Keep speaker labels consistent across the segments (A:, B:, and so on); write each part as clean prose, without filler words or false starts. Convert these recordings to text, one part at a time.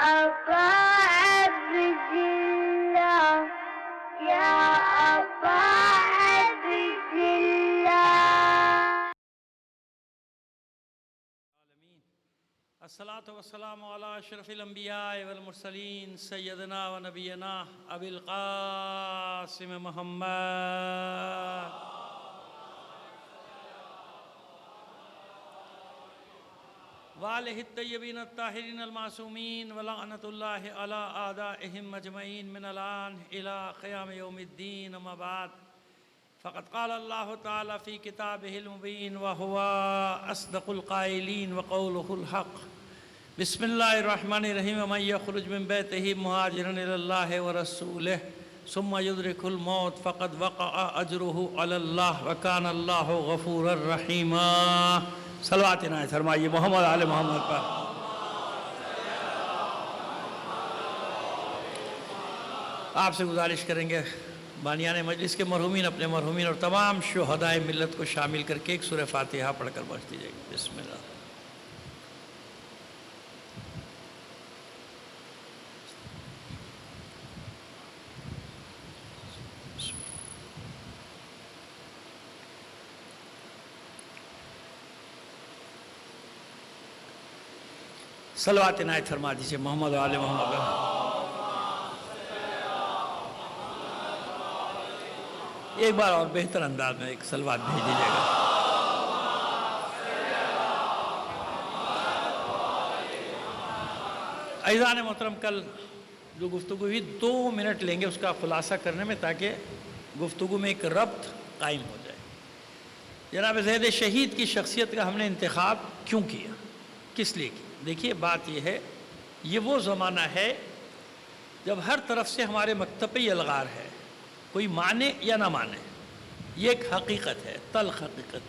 A: أبا عبد الله يا أبا عبد الله.
B: الصلاة والسلام على أشرف الأنبياء والمرسلين سيدنا ونبينا أبي القاسم محمد وآله الطيبين الطاهرين المعصومين ولعنة الله على أعدائهم أجمعين من الآن إلى قيام يوم الدين. أما بعد فقد قال الله تعالى في كتابه المبين وهو أصدق القائلين وقوله الحق. بسم الله الرحمن الرحيم. ومن يخرج من بيته مهاجرا إلى الله ورسوله ثم يدرك الموت فقد وقع أجره على الله وكان الله غفورا رحيما. صلوات عنایت فرمائیے محمد آل محمد پر. آپ سے گزارش کریں گے بانیان مجلس کے مرحومین اپنے مرحومین اور تمام شہدائے ملت کو شامل کر کے ایک سورہ فاتحہ پڑھ کر بخش دی جائے گی. بسم اللہ. صلوات عنایت فرما دیجیے محمد آل محمد پر. ایک بار اور بہتر انداز میں ایک صلوات بھیج دیجیے گا. عزیزان محترم، کل جو گفتگو ہوئی 2 منٹ لیں گے اس کا خلاصہ کرنے میں تاکہ گفتگو میں ایک ربط قائم ہو جائے. جناب زید شہید کی شخصیت کا ہم نے انتخاب کیوں کیا، کس لیے کیا؟ دیکھیے بات یہ ہے، یہ وہ زمانہ ہے جب ہر طرف سے ہمارے مکتب پہ یہ الغار ہے، کوئی مانے یا نہ مانے. یہ ایک حقیقت ہے، تلخ حقیقت،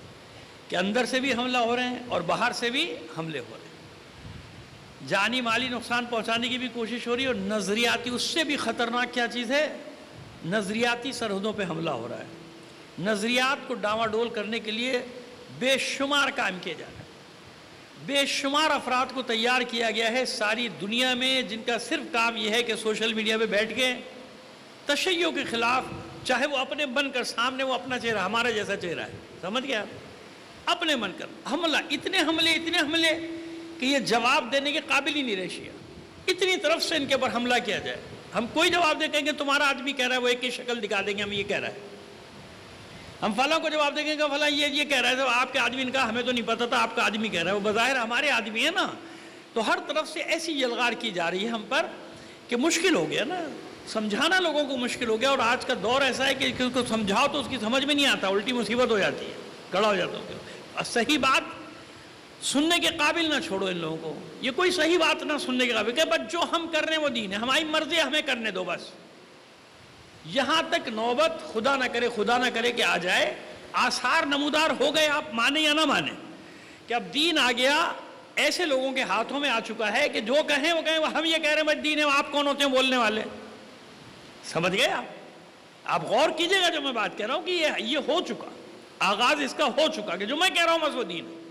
B: کہ اندر سے بھی حملہ ہو رہے ہیں اور باہر سے بھی حملے ہو رہے ہیں. جانی مالی نقصان پہنچانے کی بھی کوشش ہو رہی ہے، اور نظریاتی، اس سے بھی خطرناک کیا چیز ہے، نظریاتی سرحدوں پہ حملہ ہو رہا ہے. نظریات کو ڈاواڈول کرنے کے لیے بے شمار کام کیے جا رہے ہیں. بے شمار افراد کو تیار کیا گیا ہے ساری دنیا میں، جن کا صرف کام یہ ہے کہ سوشل میڈیا پہ بیٹھ کے تشیع کے خلاف، چاہے وہ اپنے بن کر سامنے وہ اپنا چہرہ ہمارا جیسا چہرہ ہے، سمجھ گیا، اپنے من کر حملہ، اتنے حملے کہ یہ جواب دینے کے قابل ہی نہیں رہے شیعہ. اتنی طرف سے ان کے اوپر حملہ کیا جائے. ہم کوئی جواب دے کہیں گے تمہارا آدمی کہہ رہا ہے، وہ ایک ہی شکل دکھا دیں گے ہم یہ کہہ رہا ہے. ہم فلاں کو جواب دیں گے کہ فلاں یہ کہہ رہا ہے، تو آپ کے آدمی نے کہا ہمیں تو نہیں پتا تھا آپ کا آدمی کہہ رہا ہے، وہ بظاہر ہمارے آدمی ہے نا. تو ہر طرف سے ایسی یلغار کی جا رہی ہے ہم پر کہ مشکل ہو گیا نا، سمجھانا لوگوں کو مشکل ہو گیا. اور آج کا دور ایسا ہے کہ اس کو سمجھاؤ تو اس کی سمجھ میں نہیں آتا، الٹی مصیبت ہو جاتی ہے، کڑا ہو جاتا ہے. صحیح بات سننے کے قابل نہ چھوڑو ان لوگوں کو. یہ کوئی صحیح بات نہ سننے کے قابل، کہ بس جو ہم کر رہے ہیں وہ دین ہے، ہماری مرضی ہمیں کرنے دو بس. یہاں تک نوبت خدا نہ کرے کہ آ جائے، آثار نمودار ہو گئے، آپ مانیں یا نہ مانیں، کہ اب دین آ گیا، ایسے لوگوں کے ہاتھوں میں آ چکا ہے کہ جو کہیں وہ کہیں، ہم یہ کہہ رہے ہیں بس دین ہے، آپ کون ہوتے ہیں بولنے والے. سمجھ گئے آپ غور کیجئے گا جو میں بات کہہ رہا ہوں کہ یہ ہو چکا، آغاز اس کا ہو چکا کہ جو میں کہہ رہا ہوں بس وہ دین ہے.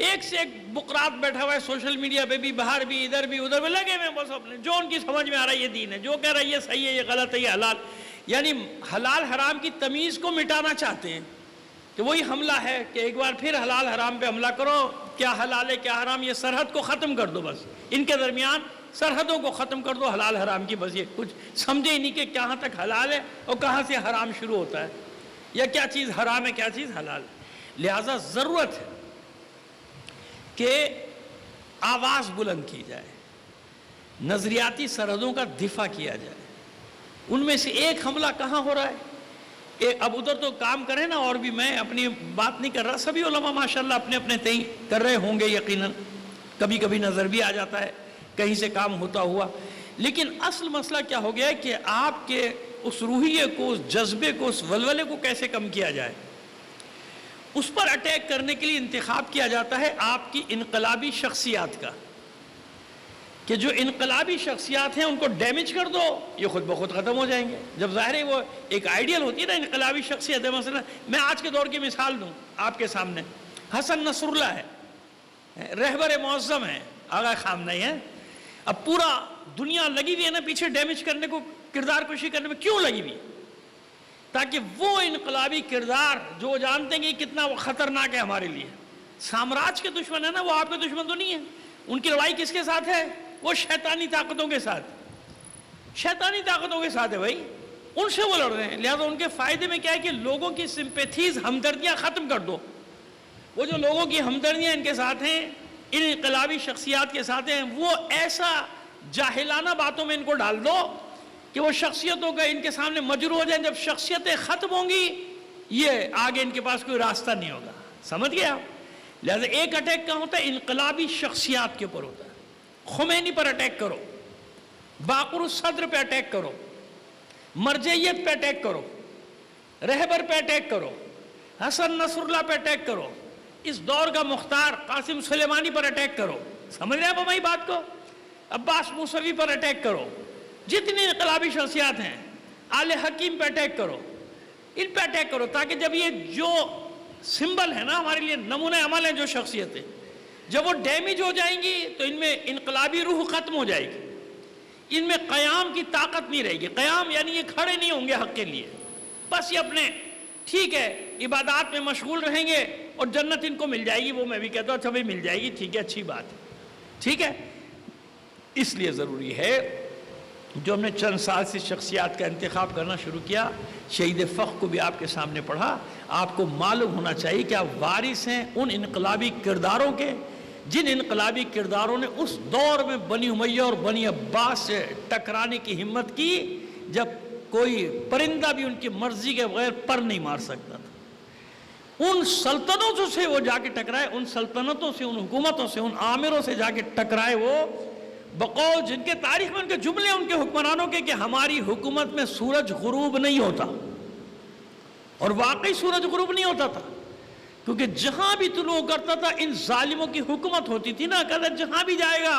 B: ایک سے ایک بکرات بیٹھا ہوا ہے سوشل میڈیا پہ بھی، باہر بھی، ادھر بھی ادھر بھی لگے ہوئے، بس اپنے جو ان کی سمجھ میں آ رہا ہے یہ دین ہے، جو کہہ رہا ہے یہ صحیح ہے، یہ غلط ہے، یہ حلال. یعنی حلال حرام کی تمیز کو مٹانا چاہتے ہیں کہ وہی حملہ ہے کہ ایک بار پھر حلال حرام پہ حملہ کرو، کیا حلال ہے کیا حرام، یہ سرحد کو ختم کر دو، بس ان کے درمیان سرحدوں کو ختم کر دو حلال حرام کی. بس یہ کچھ سمجھے ہی نہیں کہ کہاں تک حلال ہے اور کہاں سے حرام شروع ہوتا ہے، یا کیا چیز حرام ہے کیا چیز حلال ہے. لہٰذا ضرورت ہے کہ آواز بلند کی جائے، نظریاتی سرحدوں کا دفاع کیا جائے. ان میں سے ایک حملہ کہاں ہو رہا ہے، اب ادھر تو کام کریں نا، اور بھی میں اپنی بات نہیں کر رہا، سبھی علماء ماشاءاللہ اپنے اپنے تئیں کر رہے ہوں گے یقیناً، کبھی کبھی نظر بھی آ جاتا ہے کہیں سے کام ہوتا ہوا. لیکن اصل مسئلہ کیا ہو گیا ہے کہ آپ کے اس روحیے کو، اس جذبے کو، اس ولولے کو کیسے کم کیا جائے. اس پر اٹیک کرنے کے لیے انتخاب کیا جاتا ہے آپ کی انقلابی شخصیات کا، کہ جو انقلابی شخصیات ہیں ان کو ڈیمیج کر دو، یہ خود بخود ختم ہو جائیں گے. جب ظاہر ہے وہ ایک آئیڈیل ہوتی ہے نا انقلابی شخصیت ہے. مثلا میں آج کے دور کی مثال دوں آپ کے سامنے، حسن نصر اللہ ہے، رہبر معظم ہے، آغا خامنہی ہے، اب پورا دنیا لگی ہوئی ہے نا پیچھے ڈیمیج کرنے کو، کردار کشی کرنے میں، کیوں لگی ہوئی؟ تاکہ وہ انقلابی کردار جو جانتے ہیں کہ کتنا وہ خطرناک ہے ہمارے لیے، سامراج کے دشمن ہے نا، وہ آپ کے دشمن تو نہیں ہے. ان کی لڑائی کس کے ساتھ ہے؟ وہ شیطانی طاقتوں کے ساتھ، شیطانی طاقتوں کے ساتھ ہے بھائی، ان سے وہ لڑ رہے ہیں. لہذا ان کے فائدے میں کیا ہے کہ لوگوں کی سمپیتھیز، ہمدردیاں ختم کر دو. وہ جو لوگوں کی ہمدردیاں ان کے ساتھ ہیں، ان انقلابی شخصیات کے ساتھ ہیں، وہ ایسا جاہلانہ باتوں میں ان کو ڈال دو کہ وہ شخصیتوں کا ان کے سامنے مجروح ہو جائیں. جب شخصیتیں ختم ہوں گی، یہ آگے ان کے پاس کوئی راستہ نہیں ہوگا. سمجھ گئے آپ؟ لہذا ایک اٹیک کہاں ہوتا ہے؟ انقلابی شخصیات کے اوپر ہوتا ہے. خمینی پر اٹیک کرو، باقر الصدر پہ اٹیک کرو، مرجعیت پہ اٹیک کرو، رہبر پہ اٹیک کرو، حسن نصر اللہ پہ اٹیک کرو، اس دور کا مختار قاسم سلیمانی پر اٹیک کرو. سمجھ رہے ہیں آپ ہماری بات کو؟ عباس موسوی پر اٹیک کرو، جتنی انقلابی شخصیات ہیں، آل حکیم پہ اٹیک کرو، ان پہ اٹیک کرو، تاکہ جب یہ جو سمبل ہے نا ہمارے لیے، نمونہ عمل ہیں جو شخصیتیں، جب وہ ڈیمیج ہو جائیں گی تو ان میں انقلابی روح ختم ہو جائے گی، ان میں قیام کی طاقت نہیں رہے گی. قیام یعنی یہ کھڑے نہیں ہوں گے حق کے لیے، بس یہ اپنے ٹھیک ہے عبادات میں مشغول رہیں گے اور جنت ان کو مل جائے گی. وہ میں بھی کہتا ہوں اچھا بھائی مل جائے گی، ٹھیک ہے، اچھی بات ہے، ٹھیک ہے. اس لیے ضروری ہے جو ہم نے چند سال سے شخصیات کا انتخاب کرنا شروع کیا، شہید فخر کو بھی آپ کے سامنے پڑھا. آپ کو معلوم ہونا چاہیے کہ آپ وارث ہیں ان انقلابی کرداروں کے جن انقلابی کرداروں نے اس دور میں بنی امیہ اور بنی عباس سے ٹکرانے کی ہمت کی جب کوئی پرندہ بھی ان کی مرضی کے بغیر پر نہیں مار سکتا تھا. ان سلطنتوں سے وہ جا کے ٹکرائے، ان سلطنتوں سے، ان حکومتوں سے، ان آمروں سے جا کے ٹکرائے وہ، بقول جن کے تاریخ میں ان کے جملے ان کے حکمرانوں کے کہ ہماری حکومت میں سورج غروب نہیں ہوتا. اور واقعی سورج غروب نہیں ہوتا تھا، کیونکہ جہاں بھی طلوع کرتا تھا ان ظالموں کی حکومت ہوتی تھی نا. کہتے جہاں بھی جائے گا،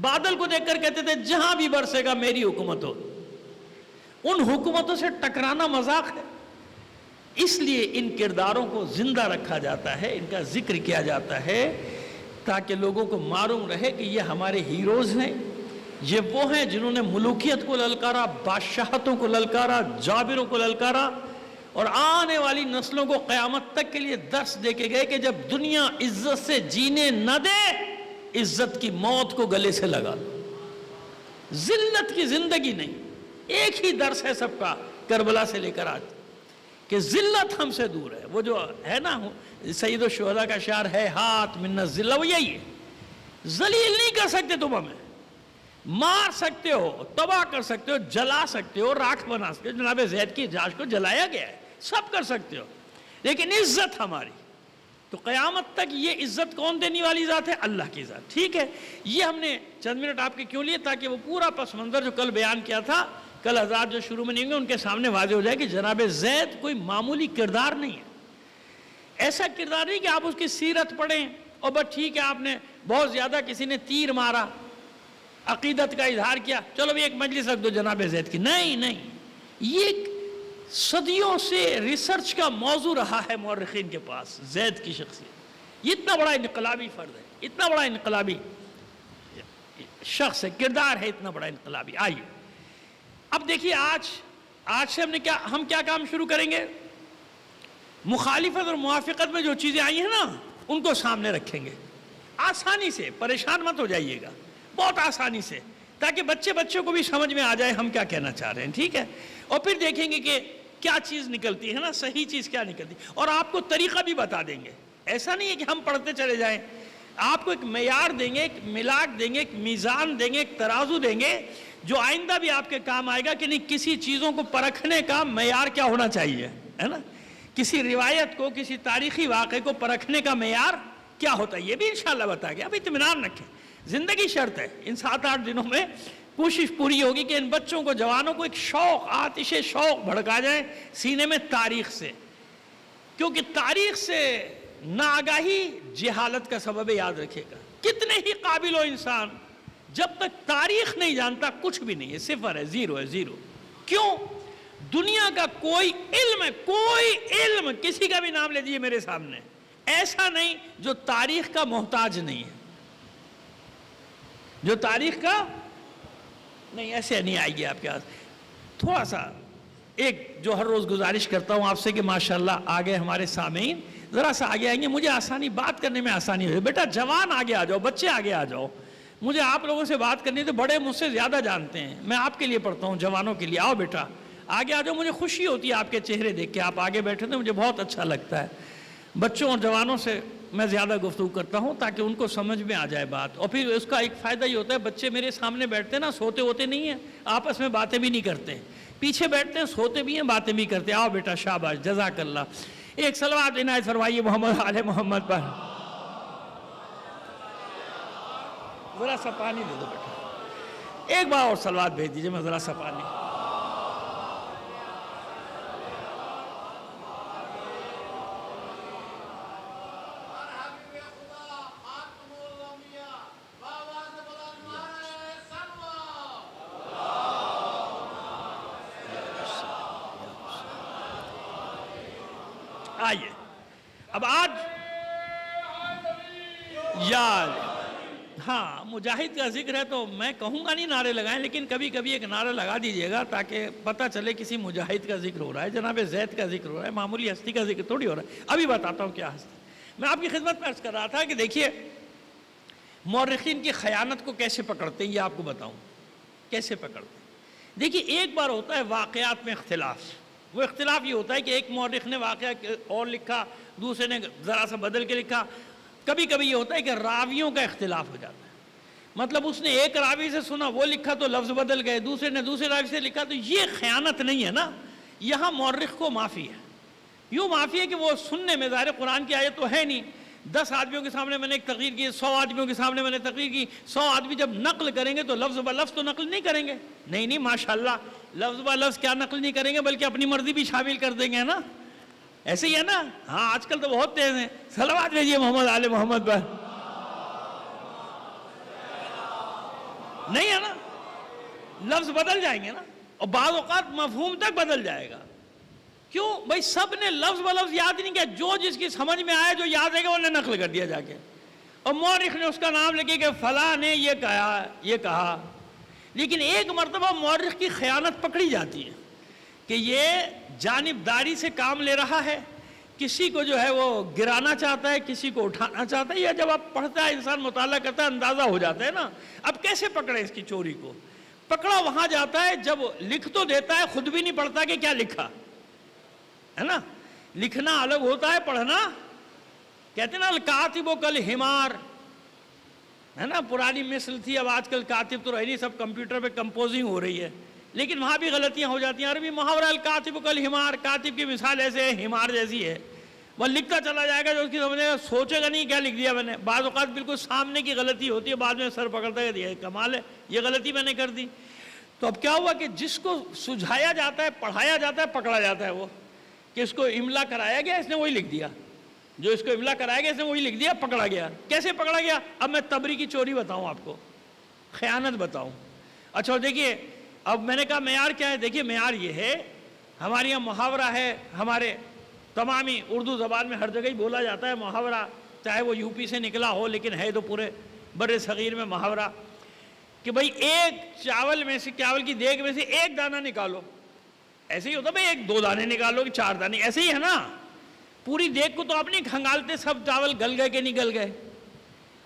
B: بادل کو دیکھ کر کہتے تھے جہاں بھی برسے گا میری حکومت ہو. ان حکومتوں سے ٹکرانا مذاق ہے. اس لیے ان کرداروں کو زندہ رکھا جاتا ہے، ان کا ذکر کیا جاتا ہے تاکہ لوگوں کو معلوم رہے کہ یہ ہمارے ہیروز ہیں، یہ وہ ہیں جنہوں نے ملوکیت کو للکارا، بادشاہتوں کو للکارا، جابروں کو للکارا، اور آنے والی نسلوں کو قیامت تک کے لیے درس دے کے گئے کہ جب دنیا عزت سے جینے نہ دے، عزت کی موت کو گلے سے لگا لو. ذلت کی زندگی نہیں. ایک ہی درس ہے سب کا کربلا سے لے کر آج کہ ذلت ہم سے دور ہے. وہ جو ہے نا سید الشہداء کا شعر ہے ہاتھ من الذلہ، وہ یہی ہے. ذلیل نہیں کر سکتے تم ہمیں، مار سکتے ہو، تباہ کر سکتے ہو، جلا سکتے ہو، راکھ بنا سکتے ہو. جناب زید کی جاش کو جلایا گیا ہے، سب کر سکتے ہو، لیکن عزت ہماری تو قیامت تک یہ عزت کون دینے والی ذات ہے؟ اللہ کی ذات. ٹھیک ہے، یہ ہم نے چند منٹ آپ کے کیوں لیے تاکہ وہ پورا پس منظر جو کل بیان کیا تھا، کل حضرات جو شروع میں نہیں ہوں گے ان کے سامنے واضح ہو جائے کہ جناب زید کوئی معمولی کردار نہیں ہے. ایسا کردار نہیں کہ آپ اس کی سیرت پڑھیں اور بس ٹھیک ہے آپ نے بہت زیادہ کسی نے تیر مارا، عقیدت کا اظہار کیا، چلو بھی ایک مجلس رکھ دو جناب زید کی. نہیں نہیں، یہ صدیوں سے ریسرچ کا موضوع رہا ہے مورخین کے پاس. زید کی شخصیت یہ اتنا بڑا انقلابی فرد ہے، اتنا بڑا انقلابی شخص ہے، کردار ہے اتنا بڑا انقلابی. آئیے اب دیکھیے آج سے ہم کیا کام شروع کریں گے؟ مخالفت اور موافقت میں جو چیزیں آئی ہیں نا ان کو سامنے رکھیں گے آسانی سے. پریشان مت ہو جائیے گا، بہت آسانی سے، تاکہ بچوں کو بھی سمجھ میں آ جائے ہم کیا کہنا چاہ رہے ہیں. ٹھیک ہے، اور پھر دیکھیں گے کہ کیا چیز نکلتی ہے نا، صحیح چیز کیا نکلتی، اور آپ کو طریقہ بھی بتا دیں گے. ایسا نہیں ہے کہ ہم پڑھتے چلے جائیں، آپ کو ایک معیار دیں گے، ایک ملاک دیں گے، ایک میزان دیں گے، ایک ترازو دیں گے جو آئندہ بھی آپ کے کام آئے گا کہ نہیں کسی چیزوں کو پرکھنے کا معیار کیا ہونا چاہیے، ہے نا. کسی روایت کو، کسی تاریخی واقعے کو پرکھنے کا معیار کیا ہوتا ہے، یہ بھی انشاءاللہ بتا گیا. اب اطمینان رکھیں، زندگی شرط ہے. ان 7-8 دنوں میں کوشش پوری ہوگی کہ ان بچوں کو، جوانوں کو ایک شوق، آتش شوق بھڑکا جائے سینے میں تاریخ سے، کیونکہ تاریخ سے ناآگاہی جہالت کا سبب ہے. یاد رکھیے گا کتنے ہی قابل ہو انسان، جب تک تاریخ نہیں جانتا کچھ بھی نہیں ہے، صفر ہے، زیرو ہے، زیرو. کیوں؟ دنیا کا کوئی علم کسی کا بھی نام لے دیجیے میرے سامنے، ایسا نہیں جو تاریخ کا محتاج نہیں ہے. جو تاریخ کا نہیں، ایسے نہیں آئے گی آپ کے پاس. تھوڑا سا ایک جو ہر روز گزارش کرتا ہوں آپ سے کہ ماشاءاللہ آگے ہمارے سامعین ذرا سا آگے آئیں گے، مجھے آسانی بات کرنے میں آسانی ہو جائے. بیٹا جوان آگے آ جاؤ، بچے آگے آ جاؤ. مجھے آپ لوگوں سے بات کرنی تو بڑے مجھ سے زیادہ جانتے ہیں، میں آپ کے لیے پڑھتا ہوں، جوانوں کے لیے. آؤ بیٹا آگے آ جاؤ، مجھے خوشی ہوتی ہے آپ کے چہرے دیکھ کے. آپ آگے بیٹھے تو مجھے بہت اچھا لگتا ہے. بچوں اور جوانوں سے میں زیادہ گفتگو کرتا ہوں تاکہ ان کو سمجھ میں آ جائے بات. اور پھر اس کا ایک فائدہ یہ ہوتا ہے، بچے میرے سامنے بیٹھتے ہیں نا، سوتے ہوتے نہیں ہیں، آپس میں باتیں بھی نہیں کرتے، پیچھے بیٹھتے ہیں، سوتے بھی ہیں، باتیں بھی کرتے ہیں. آؤ بیٹا شاباش، جزاک اللہ. ایک صلوات عنایت فرمائیے محمد آل محمد پر. ذرا سا پانی دے دو بیٹا، ایک بار اور صلوات بھیج دیجیے. میں ذرا سا پانی. آئیے اب آج یاد، ہاں مجاہد کا ذکر ہے تو میں کہوں گا نہیں نعرے لگائیں، لیکن کبھی کبھی ایک نعرہ لگا دیجئے گا تاکہ پتہ چلے کسی مجاہد کا ذکر ہو رہا ہے، جناب زید کا ذکر ہو رہا ہے، معمولی ہستی کا ذکر تھوڑی ہو رہا ہے. ابھی بتاتا ہوں کیا ہستی. میں آپ کی خدمت میں عرض کر رہا تھا کہ دیکھیے مورخین کی خیانت کو کیسے پکڑتے ہیں، یہ آپ کو بتاؤں کیسے پکڑتے ہیں. دیکھیے ایک بار ہوتا ہے واقعات میں اختلاف. وہ اختلاف یہ ہوتا ہے کہ ایک مورخ نے واقعہ اور لکھا، دوسرے نے ذرا سا بدل کے لکھا. کبھی کبھی یہ ہوتا ہے کہ راویوں کا اختلاف ہو جاتا ہے، مطلب اس نے ایک راوی سے سنا، وہ لکھا تو لفظ بدل گئے، دوسرے نے دوسرے راوی سے لکھا. تو یہ خیانت نہیں ہے نا، یہاں مورخ کو معافی ہے. یوں معافی ہے کہ وہ سننے میں، ظاہر قرآن کی آیت تو ہے نہیں، 10 آدمیوں کے سامنے میں نے ایک تقریر کی، 100 آدمیوں کے سامنے میں نے تقریر کی. 100 آدمی جب نقل کریں گے تو لفظ بہ لفظ تو نقل نہیں کریں گے. نہیں ماشاءاللہ، لفظ بہ لفظ کیا نقل نہیں کریں گے بلکہ اپنی مرضی بھی شامل کر دیں گے نا. ایسے ہی ہے نا. ہاں آج کل تو بہت تیز ہیں. صلوات بھیجیے محمد آل محمد پر. نہیں ہے نا، لفظ بدل جائیں گے نا، اور بعض اوقات مفہوم تک بدل جائے گا. کیوں بھائی؟ سب نے لفظ بہ لفظ یاد نہیں کیا، جو جس کی سمجھ میں آیا جو یاد ہے کہ انہیں نقل کر دیا جا کے، اور مورخ نے اس کا نام لکھے کہ فلاں نے یہ کہا. لیکن ایک مرتبہ مورخ کی خیانت پکڑی جاتی ہے کہ یہ جانبداری سے کام لے رہا ہے، کسی کو جو ہے وہ گرانا چاہتا ہے، کسی کو اٹھانا چاہتا ہے. یا جب آپ پڑھتا ہے، انسان مطالعہ کرتا ہے، اندازہ ہو جاتا ہے نا. اب کیسے پکڑے اس کی چوری کو؟ پکڑا وہاں جاتا ہے جب لکھ تو دیتا ہے، خود بھی نہیں پڑھتا کہ کیا لکھا ہے نا. لکھنا الگ ہوتا ہے، پڑھنا. کہتے ہیں نا الکاتب کالحمار، ہے نا. پرانی مثل تھی، اب آج کل کاتب تو رہی نہیں، سب کمپیوٹر پہ کمپوزنگ ہو رہی ہے، لیکن وہاں بھی غلطیاں ہو جاتی ہیں. عربی محاورہ الکاتب کالحمار، کاتب کی مثال ایسے ہے، حمار جیسی ہے. وہ لکھتا چلا جائے گا، جو اس کی سمجھے گا، سوچے گا نہیں کیا لکھ دیا میں نے. بعض اوقات بالکل سامنے کی غلطی ہوتی ہے، بعد میں سر پکڑتا ہے، یہ کمال ہے، یہ غلطی میں نے کر دی. تو اب کیا ہوا کہ جس کو سجھایا جاتا ہے، پڑھایا جاتا ہے، پکڑا جاتا ہے وہ کہ اس کو املا کرایا گیا، اس نے وہی لکھ دیا. جو اس کو املا کرایا گیا اس نے وہی لکھ دیا، پکڑا گیا. کیسے پکڑا گیا؟ اب میں تبری کی چوری بتاؤں آپ کو، خیانت بتاؤں. اچھا دیکھیے، اب میں نے کہا معیار کیا ہے. دیکھیے معیار یہ ہے، ہمارے یہاں محاورہ ہے، ہمارے تمامی اردو زبان میں ہر جگہ ہی بولا جاتا ہے محاورہ، چاہے وہ یو پی سے نکلا ہو، لیکن ہے تو پورے بر صغیر میں محاورہ، کہ بھائی ایک چاول میں سے، چاول کی دیگ میں سے ایک دانہ نکالو. ایسے ہی ہوتا بھائی 1-2 دانے نکالو کہ 4 دانے، ایسے ہی ہے نا. پوری دیگ کو تو آپ نہیں کھنگالتے، سب چاول گل گئے کہ نہیں گل گئے.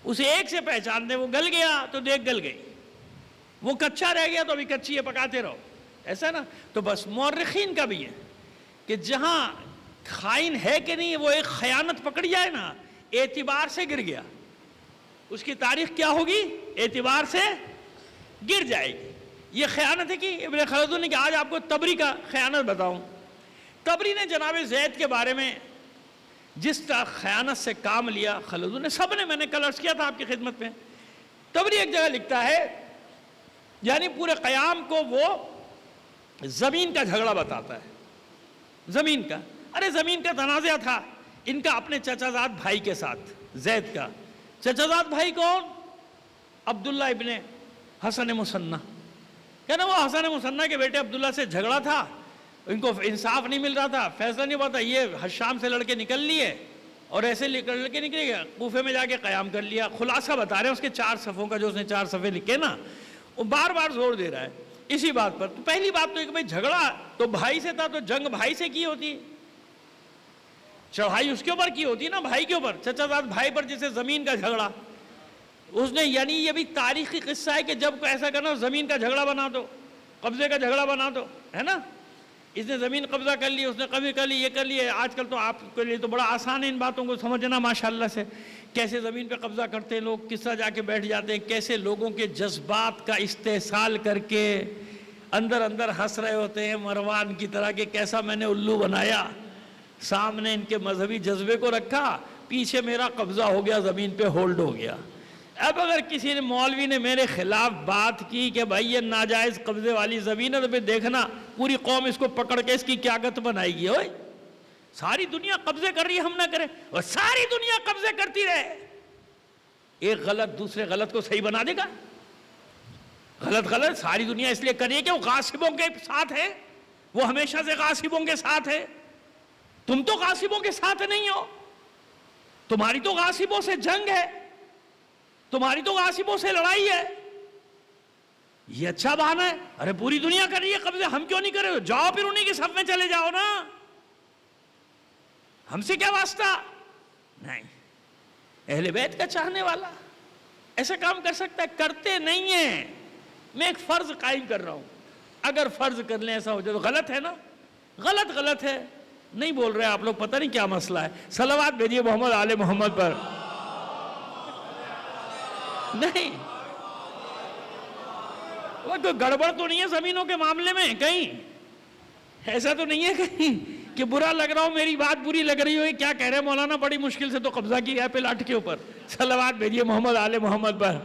B: اسے ایک سے پہچان دیں، وہ گل گیا تو دیگ گل گئی، وہ کچا رہ گیا تو ابھی کچی ہے، پکاتے رہو. ایسا نا. تو بس مورخین کا بھی ہے کہ جہاں خائن ہے کہ نہیں، وہ ایک خیانت پکڑ جائے نا، اعتبار سے گر گیا، اس کی تاریخ کیا ہوگی؟ اعتبار سے گر جائے گی. یہ خیانت ہے کہ ابن خلدون نے کہ آج آپ کو تبری کا خیانت بتاؤں. تبری نے جناب زید کے بارے میں جس طرح خیانت سے کام لیا، خلدون نے، سب نے، میں نے کل عرض کیا تھا آپ کی خدمت میں. تبری ایک جگہ لکھتا ہے، یعنی پورے قیام کو وہ زمین کا جھگڑا بتاتا ہے. زمین کا، ارے زمین کا تنازع تھا ان کا اپنے چچا زاد بھائی کے ساتھ، زید کا. چچا زاد بھائی کون؟ عبداللہ ابن حسن مصنع. کہنا وہ حسن مصنع کے بیٹے عبداللہ سے جھگڑا تھا، ان کو انصاف نہیں مل رہا تھا، فیصلہ نہیں ہوا تھا. یہ حشام سے لڑ کے نکل لیے اور ایسے لے کے نکلے گیا کوفے میں جا کے قیام کر لیا. خلاصہ بتا رہے ہیں اس کے 4 صفوں کا جو اس نے 4 صفحے لکھے نا, وہ بار بار زور دے رہا ہے اسی بات پر. تو پہلی بات تو ایک بھائی جھگڑا تو بھائی سے تھا, تو جنگ بھائی سے کی ہوتی, چڑھائی اس کے اوپر کی ہوتی نا, بھائی کے اوپر, چچا زاد بھائی پر جیسے زمین کا جھگڑا اس نے, یعنی یہ بھی تاریخی قصہ ہے کہ جب کو ایسا کرنا زمین کا جھگڑا بنا دو, قبضے کا جھگڑا بنا دو, ہے نا. اس نے زمین قبضہ کر لی, اس نے قبضہ کر لی, یہ کر لی. آج کل تو آپ کے لیے تو بڑا آسان ہے ان باتوں کو سمجھنا ماشاءاللہ سے, کیسے زمین پہ قبضہ کرتے ہیں لوگ, کس طرح جا کے بیٹھ جاتے ہیں, کیسے لوگوں کے جذبات کا استحصال کر کے اندر اندر ہنس رہے ہوتے ہیں مروان کی طرح کہ کیسا میں نے الو بنایا, سامنے ان کے مذہبی جذبے کو رکھا, پیچھے میرا قبضہ ہو گیا, زمین پہ ہولڈ ہو گیا. اب اگر کسی نے مولوی نے میرے خلاف بات کی کہ بھائی یہ ناجائز قبضے والی زمین ہے, تو پھر دیکھنا پوری قوم اس کو پکڑ کے اس کی قیادت بنائے گی. اوئے ساری دنیا قبضے کر رہی ہے, ہم نہ کریں, اور ساری دنیا قبضے کرتی رہے, ایک غلط دوسرے غلط کو صحیح بنا دے گا. غلط ساری دنیا اس لیے کر رہی ہے کہ وہ غاصبوں کے ساتھ ہے, وہ ہمیشہ سے غاصبوں کے ساتھ ہے. تم تو غاصبوں کے ساتھ نہیں ہو, تمہاری تو غاصبوں سے جنگ ہے, تمہاری تو غاصبوں سے لڑائی ہے. یہ اچھا بہانہ ہے, ارے پوری دنیا کر رہی ہے قبضے, ہم کیوں نہیں کر رہے؟ جاؤ پھر انہیں کے صف میں چلے جاؤ نا, ہم سے کیا واسطہ. نہیں, اہل بیت کا چاہنے والا ایسا کام کر سکتا ہے؟ کرتے نہیں ہیں. میں ایک فرض قائم کر رہا ہوں, اگر فرض کر لیں ایسا ہو جائے تو غلط ہے نا, غلط ہے. نہیں بول رہے آپ لوگ, پتہ نہیں کیا مسئلہ ہے. صلوات بھیجیے محمد آل محمد پر. نہیں, وہ کوئی گڑبڑ تو نہیں ہے زمینوں کے معاملے میں کہیں, ایسا تو نہیں ہے کہیں کہ برا لگ رہا ہو, میری بات بری لگ رہی ہو, کیا کہہ رہے مولانا, بڑی مشکل سے تو قبضہ کیا ہے پلاٹ کے اوپر. صلوات بھیجیے محمد آل محمد پر.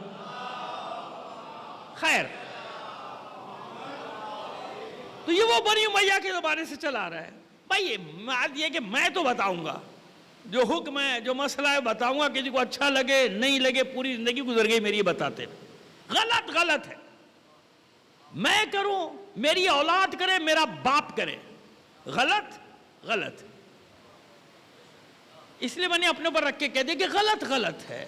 B: خیر, تو یہ وہ بنی امیہ کے زمانے سے چلا رہا ہے. بھائی بات یہ کہ میں تو بتاؤں گا جو حکم ہے, جو مسئلہ ہے بتاؤں گا, کسی کو اچھا لگے نہیں لگے, پوری زندگی گزر گئی میری بتاتے. غلط ہے, میں کروں, میری اولاد کرے, میرا باپ کرے, غلط. اس لیے میں نے اپنے پر رکھ کے کہہ دیا کہ غلط ہے.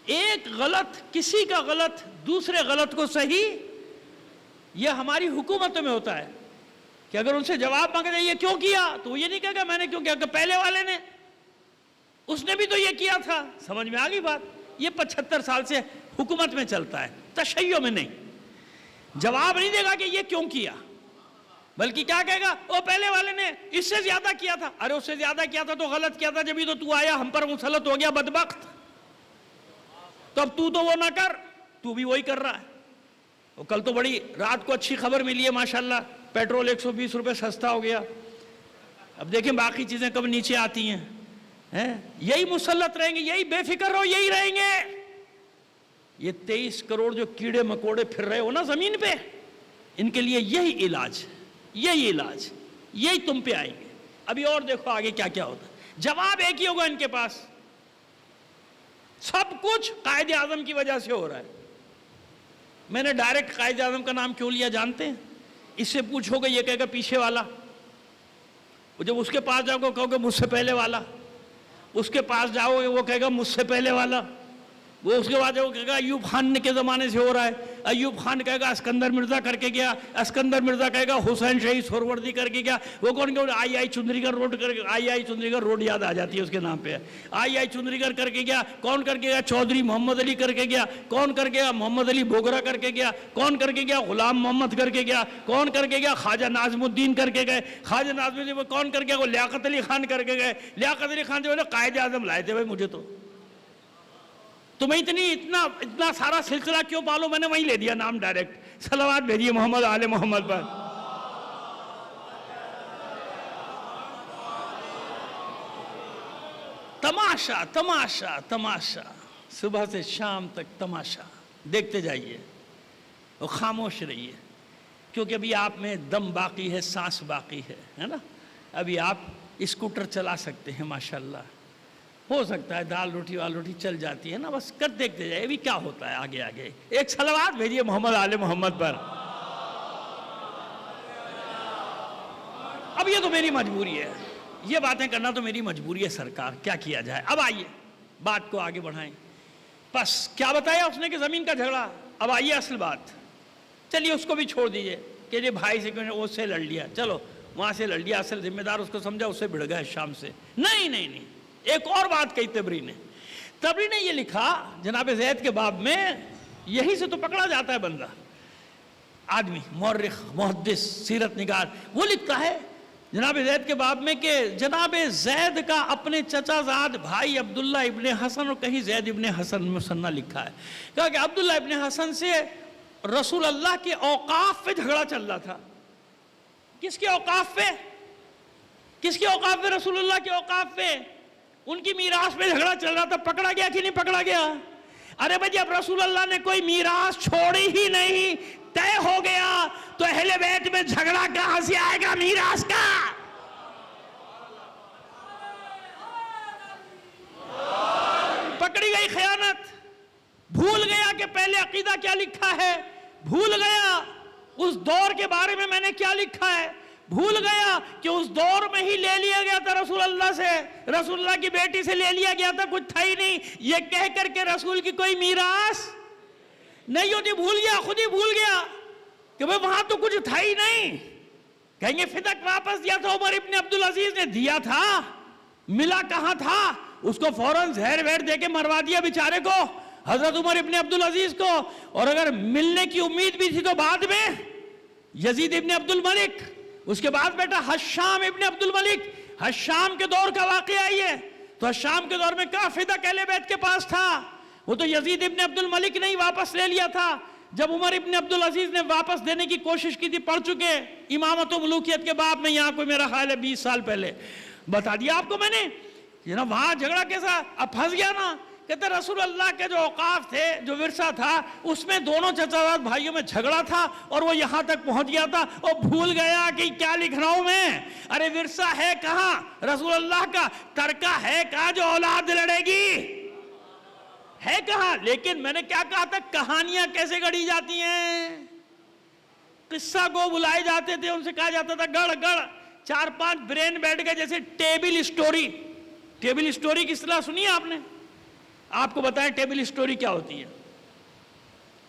B: ایک غلط, کسی کا غلط دوسرے غلط کو صحیح, یہ ہماری حکومتوں میں ہوتا ہے کہ اگر ان سے جواب مانگے یہ کیوں کیا, تو وہ یہ نہیں کہے گا میں نے کیوں کیا, کہ پہلے والے نے, اس نے بھی تو یہ کیا تھا. سمجھ میں آ گئی بات. یہ 75 سال سے حکومت میں چلتا ہے, تشیع میں نہیں. جواب نہیں دے گا کہ یہ کیوں کیا, بلکہ کیا کہے گا, وہ پہلے والے نے اس سے زیادہ کیا تھا. ارے اس سے زیادہ کیا تھا تو غلط کیا تھا, جبھی تو آیا ہم پر مسلط ہو گیا بدبخت. تو اب تو وہ نہ کر, تو بھی وہی کر رہا ہے. اور کل تو بڑی رات کو اچھی خبر ملی ہے ماشاءاللہ, پیٹرول 120 روپے سستا ہو گیا. اب دیکھیں باقی چیزیں کب نیچے آتی ہیں. یہی مسلط رہیں گے, یہی بے فکر رہو, یہی رہیں گے. یہ 23 کروڑ جو کیڑے مکوڑے پھر رہے ہو نا زمین پہ, ان کے لیے یہی علاج, یہی تم پہ آئیں گے. ابھی اور دیکھو آگے کیا کیا ہوتا ہے. جواب ایک ہی ہوگا ان کے پاس, سب کچھ قائد اعظم کی وجہ سے ہو رہا ہے. میں نے ڈائریکٹ قائد اعظم کا نام کیوں لیا جانتے ہیں؟ اس سے پوچھو گے یہ کہے گا پیچھے والا, جب اس کے پاس جاؤ گے کہو گے مجھ سے پہلے والا, اس کے پاس جاؤ گے وہ کہے گا مجھ سے پہلے والا, وہ اس کے بعد وہ کہے گا ایوب خان کے زمانے سے ہو رہا ہے. ایوب خان کہے گا اسکندر مرزا کر کے گیا, اسکندر مرزا کہے گا حسین شہید سہروردی کر کے گیا. وہ کون کہ آئی چندریگر روڈ کر کے, آئی چندریگر روڈ یاد آ جاتی ہے اس کے نام پہ, آئی چندریگر کر کے گیا. کون کر کے گیا؟ چودھری محمد علی کر کے گیا. کون کر کے گیا؟ محمد علی بوگرا کر کے گیا. کون کر کے گیا؟ غلام محمد کر کے گیا. کون کر کے گیا؟ خواجہ ناظم الدین کر کے گئے. خواجہ ناظم الدین کون کر کے گیا؟ وہ لیاقت علی خان کر کے گئے. لیاقت علی خان جو ہے قائد اعظم لائے تھے. بھائی مجھے تو تمہیں اتنا سارا سلسلہ کیوں پالو, میں نے وہیں لے دیا نام ڈائریکٹ. صلوات بھیجیے محمد آل محمد پر. تماشا صبح سے شام تک تماشا دیکھتے جائیے اور خاموش رہیے, کیونکہ ابھی آپ میں دم باقی ہے, سانس باقی ہے نا. ابھی آپ اسکوٹر چلا سکتے ہیں ماشاءاللہ, ہو سکتا ہے دال روٹی وال روٹی چل جاتی ہے نا, بس کر دیکھتے جائے ابھی کیا ہوتا ہے آگے آگے. ایک صلوات بھیجیے محمد آل محمد پر. اب یہ تو میری مجبوری ہے, یہ باتیں کرنا تو میری مجبوری ہے سرکار، کیا کیا جائے؟ اب آئیے بات کو آگے بڑھائیں۔ بس کیا بتایا اس نے کہ زمین کا جھگڑا۔ اب آئیے اصل بات، چلیے اس کو بھی چھوڑ دیجئے کہ یہ بھائی سے کیوں اس سے لڑ لیا، چلو وہاں سے لڑ لیا، اصل ذمہ دار اس کو سمجھا، اس سے بھڑ گئے شام سے۔ نہیں، ایک اور بات کہی تبری نے یہ لکھا جناب زید کے باب میں، یہی سے تو پکڑا جاتا ہے بندہ، آدمی مورخ محدث سیرت نگار، وہ لکھتا ہے جناب زید کے باب میں کہ جناب زید کا اپنے چچا زاد بھائی عبداللہ ابن حسن، اور کہیں زید ابن حسن مسنہ لکھا ہے، کہا کہ عبداللہ ابن حسن سے رسول اللہ کے اوقاف پہ جھگڑا چل رہا تھا۔ کس کے اوقاف پہ؟ کس کے اوقاف پہ؟ رسول اللہ کے اوقاف پہ، ان کی میراث پہ جھگڑا چل رہا تھا۔ پکڑا گیا کہ نہیں پکڑا گیا؟ ارے بھائی جب رسول اللہ نے کوئی میراث چھوڑی ہی نہیں، طے ہو گیا، تو اہل بیت میں جھگڑا کہاں سے آئے گا میراث کا؟ پکڑی گئی خیانت، بھول گیا کہ پہلے عقیدہ کیا لکھا ہے، بھول گیا اس دور کے بارے میں نے کیا لکھا ہے، بھول گیا کہ اس دور میں ہی لے لیا گیا تھا رسول اللہ سے، رسول اللہ کی بیٹی سے لے لیا گیا تھا، کچھ تھا ہی نہیں، یہ کہہ کر کے رسول کی کوئی میراث نہیں ہوتی۔ بھول گیا، خود ہی بھول گیا کہ وہاں تو کچھ تھا ہی نہیں۔ کہیں گے فدق واپس دیا تھا عمر ابن عبدالعزیز نے، دیا تھا، ملا کہاں تھا؟ اس کو فوراً زہر وہر دے کے مروا دیا بیچارے کو، حضرت عمر ابن عبدالعزیز کو، اور اگر ملنے کی امید بھی تھی تو بعد میں یزید ابن عبد الملک، اس کے بعد بیٹا حشام ابن عبد الملک، حشام کے دور کا واقعہ ہی ہے، تو حشام کے دور میں کہاں فدق اہل بیت کے پاس تھا؟ وہ تو یزید ابن عبد الملک نے ہی واپس لے لیا تھا۔ جب عمر ابن عبدالعزیز نے واپس دینے کی کوشش کی تھی، پڑھ چکے امامت و ملوکیت کے باب میں، یہاں کوئی میرا خیال ہے 20 سال پہلے بتا دیا آپ کو میں نے، یہ نا وہاں جھگڑا کیسا؟ اب پھنس گیا نا، کہتے رسول اللہ کے جو اوقاف تھے، جو ورثہ تھا، اس میں دونوں چچا زاد بھائیوں میں جھگڑا تھا، اور وہ یہاں تک پہنچ گیا تھا، اور بھول گیا کہ کیا لکھ رہا ہوں میں۔ ارے ورثہ ہے کہاں رسول اللہ کا؟ ترکہ ہے کہاں جو اولاد لڑے گی؟ ہے کہاں؟ لیکن میں نے کیا کہا تھا، کہانیاں کیسے گڑھی جاتی ہیں؟ قصہ کو بلائے جاتے تھے، ان سے کہا جاتا تھا گڑ گڑ، 4-5 برین بیٹھ گئے، جیسے ٹیبل سٹوری۔ ٹیبل سٹوری کی اصطلاح سنی ہے آپ نے؟ آپ کو بتائیں ٹیبل سٹوری کیا ہوتی ہے؟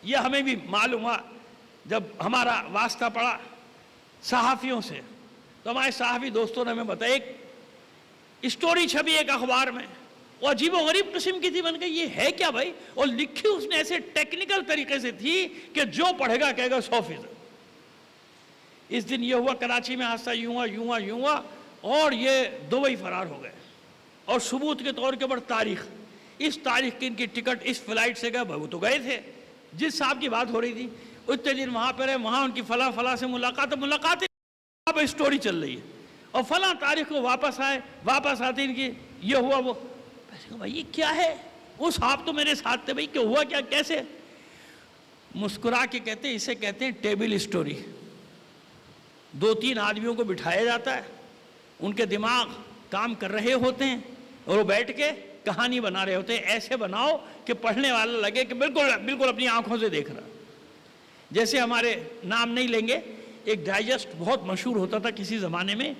B: یہ ہمیں بھی معلوم ہوا جب ہمارا واسطہ پڑا صحافیوں سے، تو ہمارے صحافی دوستوں نے ہمیں بتایا ایک سٹوری چھپی ایک اخبار میں، وہ عجیب و غریب قسم کی تھی۔ میں نے کہا یہ ہے کیا بھائی؟ اور لکھی اس نے ایسے ٹیکنیکل طریقے سے تھی کہ جو پڑھے گا کہے گا 100%۔ اس دن یہ ہوا، کراچی میں حادثہ یوں ہوا، اور یہ دبئی فرار ہو گئے، اور ثبوت کے طور کے پر تاریخ، اس تاریخ کی ان کی ٹکٹ اس فلائٹ سے گئے، وہ تو گئے تھے، جس صاحب کی بات ہو رہی تھی اتنے دن وہاں پر ہے، وہاں ان کی فلاں سے ملاقات اب اسٹوری چل رہی ہے، اور فلاں تاریخ کو واپس آتے ان کی یہ ہوا وہ۔ بھائی یہ کیا ہے؟ وہ صاحب تو میرے ساتھ تھے، بھائی کیا ہوا، کیا کیسے؟ مسکرا کے کہتے ہیں اسے کہتے ہیں ٹیبل سٹوری۔ 2-3 آدمیوں کو بٹھایا جاتا ہے، ان کے دماغ کام کر رہے ہوتے ہیں، اور وہ بیٹھ کے کہانی بنا رہے ہوتے ہیں، ایسے بناؤ کہ پڑھنے والا لگے کہ بالکل اپنی آنکھوں سے دیکھ رہا۔ جیسے ہمارے نام نہیں لیں گے، ایک ڈائجسٹ بہت مشہور ہوتا تھا کسی زمانے میں،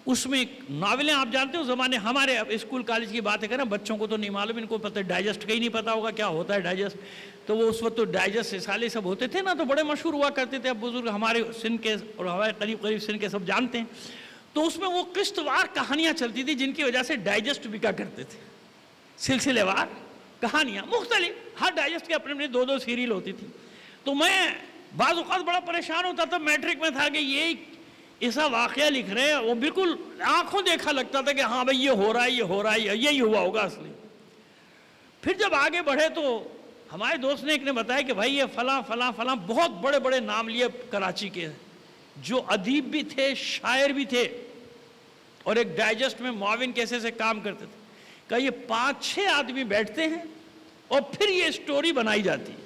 B: اس میں ناولیں آپ جانتے ہو زمانے، ہمارے اب اسکول کالج کی باتیں کریں، بچوں کو تو نہیں معلوم، ان کو پتہ ہے ڈائجسٹ کا ہی نہیں پتا ہوگا کیا ہوتا ہے ڈائجسٹ، تو وہ اس وقت تو ڈائجسٹ رسالے سب ہوتے تھے نا، تو بڑے مشہور ہوا کرتے تھے، اب بزرگ ہمارے سن کے اور ہمارے قریب سن کے سب جانتے ہیں، تو اس میں وہ قسط وار کہانیاں چلتی تھی جن کی وجہ سے ڈائجسٹ بکا کرتے تھے، سلسلے وار کہانیاں مختلف، ہر ڈائجسٹ کے اپنے 2 سیریل ہوتی تھی۔ تو میں بعض اوقات بڑا پریشان ہوتا تھا، میٹرک میں تھا کہ یہ ایسا واقعہ لکھ رہے ہیں، وہ بالکل آنکھوں دیکھا لگتا تھا کہ ہاں بھائی یہ ہو رہا ہے، یہی ہوا ہوگا اصلی۔ پھر جب آگے بڑھے تو ہمارے دوست نے ایک نے بتایا کہ بھائی یہ فلاں بہت بڑے نام لیے کراچی کے، جو ادیب بھی تھے، شاعر بھی تھے، اور ایک ڈائجسٹ میں معاون کیسے سے کام کرتے تھے۔ کہ یہ 5-6 آدمی بیٹھتے ہیں اور پھر یہ سٹوری بنائی جاتی ہے،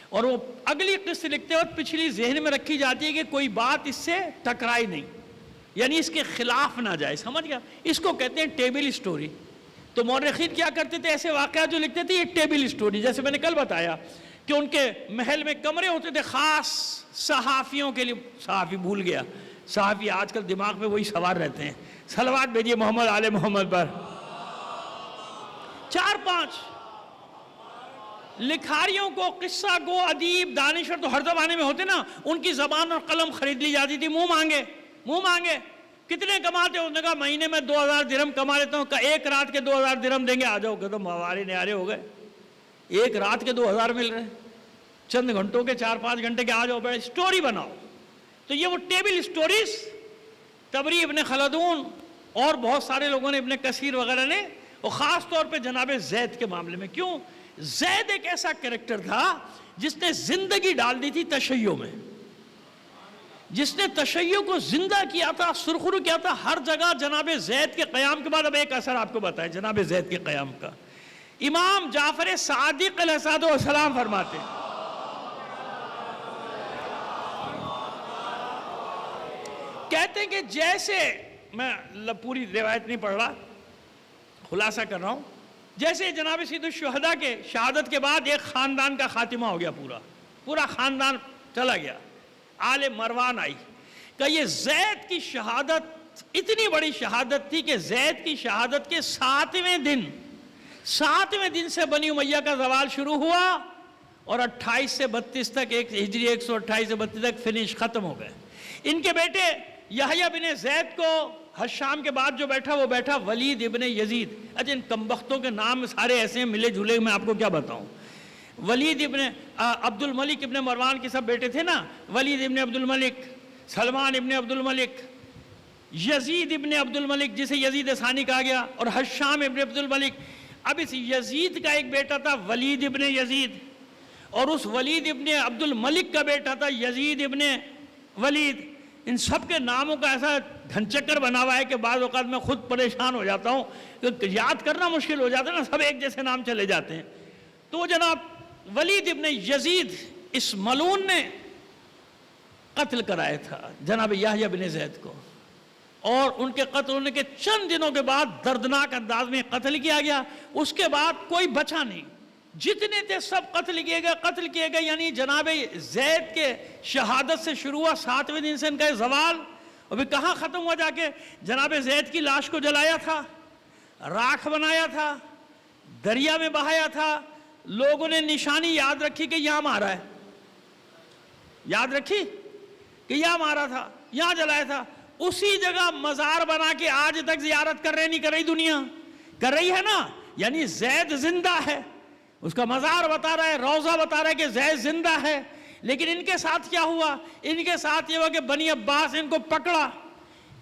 B: اور وہ اگلی قسط لکھتے وقت پچھلی ذہن میں رکھی جاتی ہے کہ کوئی بات اس سے ٹکرائی نہیں، یعنی اس کے خلاف نہ جائے، سمجھ گیا؟ اس کو کہتے ہیں ٹیبل سٹوری۔ تو مورخین کیا کرتے تھے؟ ایسے واقعات جو لکھتے تھے یہ ٹیبل سٹوری، جیسے میں نے کل بتایا کہ ان کے محل میں کمرے ہوتے تھے خاص صحافیوں کے لیے، صحافی بھول گیا صحافی آج کل دماغ میں وہی سوار رہتے ہیں، صلوات بھیجیے محمد آل محمد پر۔ 4-5 لکھاریوں کو، قصہ کو، ادیب، دانشور تو ہر زمانے میں ہوتے نا، ان کی زبان اور قلم خرید لی جاتی تھی، منہ مانگے۔ کتنے کماتے ہو؟ انہوں نے کہا مہینے میں 2000 درہم کما لیتا ہوں۔ ایک رات کے 2000 درہم دیں گے، آ جاؤ۔ کہتا موارے نیارے ہو گئے، ایک رات کے 2000 مل رہے ہیں، چند گھنٹوں کے 4-5 گھنٹے کے، آ جاؤ بیٹھ سٹوری بناؤ۔ تو یہ وہ ٹیبل سٹوریز طبری، ابن خلدون اور بہت سارے لوگوں نے، ابن کثیر وغیرہ نے، اور خاص طور پہ جناب زید کے معاملے میں۔ کیوں؟ زید ایک ایسا کریکٹر تھا جس نے زندگی ڈال دی تھی تشیع میں، جس نے تشیع کو زندہ کیا تھا، سرخرو کیا تھا ہر جگہ۔ جناب زید کے قیام کے بعد اب ایک اثر آپ کو بتائیں جناب زید کے قیام کا۔ امام جعفر صادق علیہ السلام فرماتے ہیں، کہتے ہیں کہ جیسے، میں پوری روایت نہیں پڑھ رہا، خلاصہ کر رہا ہوں، جیسے جناب سید الشہداء کے شہادت کے بعد ایک خاندان کا خاتمہ ہو گیا، پورا خاندان چلا گیا، آل مروان آئی، کہ یہ زید کی شہادت اتنی بڑی شہادت تھی کہ زید کی شہادت کے 7ویں دن سے بنی امیہ کا زوال شروع ہوا، اور 28 سے 32 تک، ایک ہجری 128 سے 32 تک فنش ختم ہو گئے۔ ان کے بیٹے یحییٰ بن زید کو حشام کے بعد جو بیٹھا، وہ بیٹھا ولید ابن یزید۔ اچھا، ان کمبختوں کے نام سارے ایسے ہیں ملے جھولے، میں آپ کو کیا بتاؤں۔ ولید ابن عبد الملک ابن مروان کے سب بیٹے تھے نا، ولید ابن عبد الملک، سلمان ابن عبد الملک، یزید ابن عبد الملک جسے یزید ثانی کہا گیا، اور حشام ابن عبد الملک۔ اب اس یزید کا ایک بیٹا تھا ولید ابن یزید، اور اس ولید ابن عبد الملک کا بیٹا تھا یزید ابن ولید۔ ان سب کے ناموں کا ایسا گھنچکر بنا ہوا ہے کہ بعض اوقات میں خود پریشان ہو جاتا ہوں، کہ یاد کرنا مشکل ہو جاتا ہے نا، سب ایک جیسے نام چلے جاتے ہیں۔ تو جناب ولید ابن یزید اس ملعون نے قتل کرایا تھا جناب یحییٰ بن زید کو، اور ان کے قتل ہونے کے چند دنوں کے بعد دردناک انداز میں قتل کیا گیا۔ اس کے بعد کوئی بچا نہیں، جتنے تھے سب قتل کیے گئے۔ یعنی جناب زید کے شہادت سے شروع ہوا، 7ویں دن سے ان کا زوال، اور پھر کہاں ختم ہوا؟ جا کے جناب زید کی لاش کو جلایا تھا، راکھ بنایا تھا، دریا میں بہایا تھا۔ لوگوں نے نشانی یاد رکھی کہ یہاں مارا ہے، یاد رکھی کہ یہاں مارا تھا، یہاں جلایا تھا۔ اسی جگہ مزار بنا کے آج تک زیارت کر رہے، نہیں کر رہی دنیا؟ کر رہی ہے نا۔ یعنی زید زندہ ہے، اس کا مزار بتا رہا ہے، روضہ بتا رہا ہے کہ زید زندہ ہے۔ لیکن ان کے ساتھ کیا ہوا؟ ان کے ساتھ یہ ہوا کہ بنی عباس ان کو پکڑا۔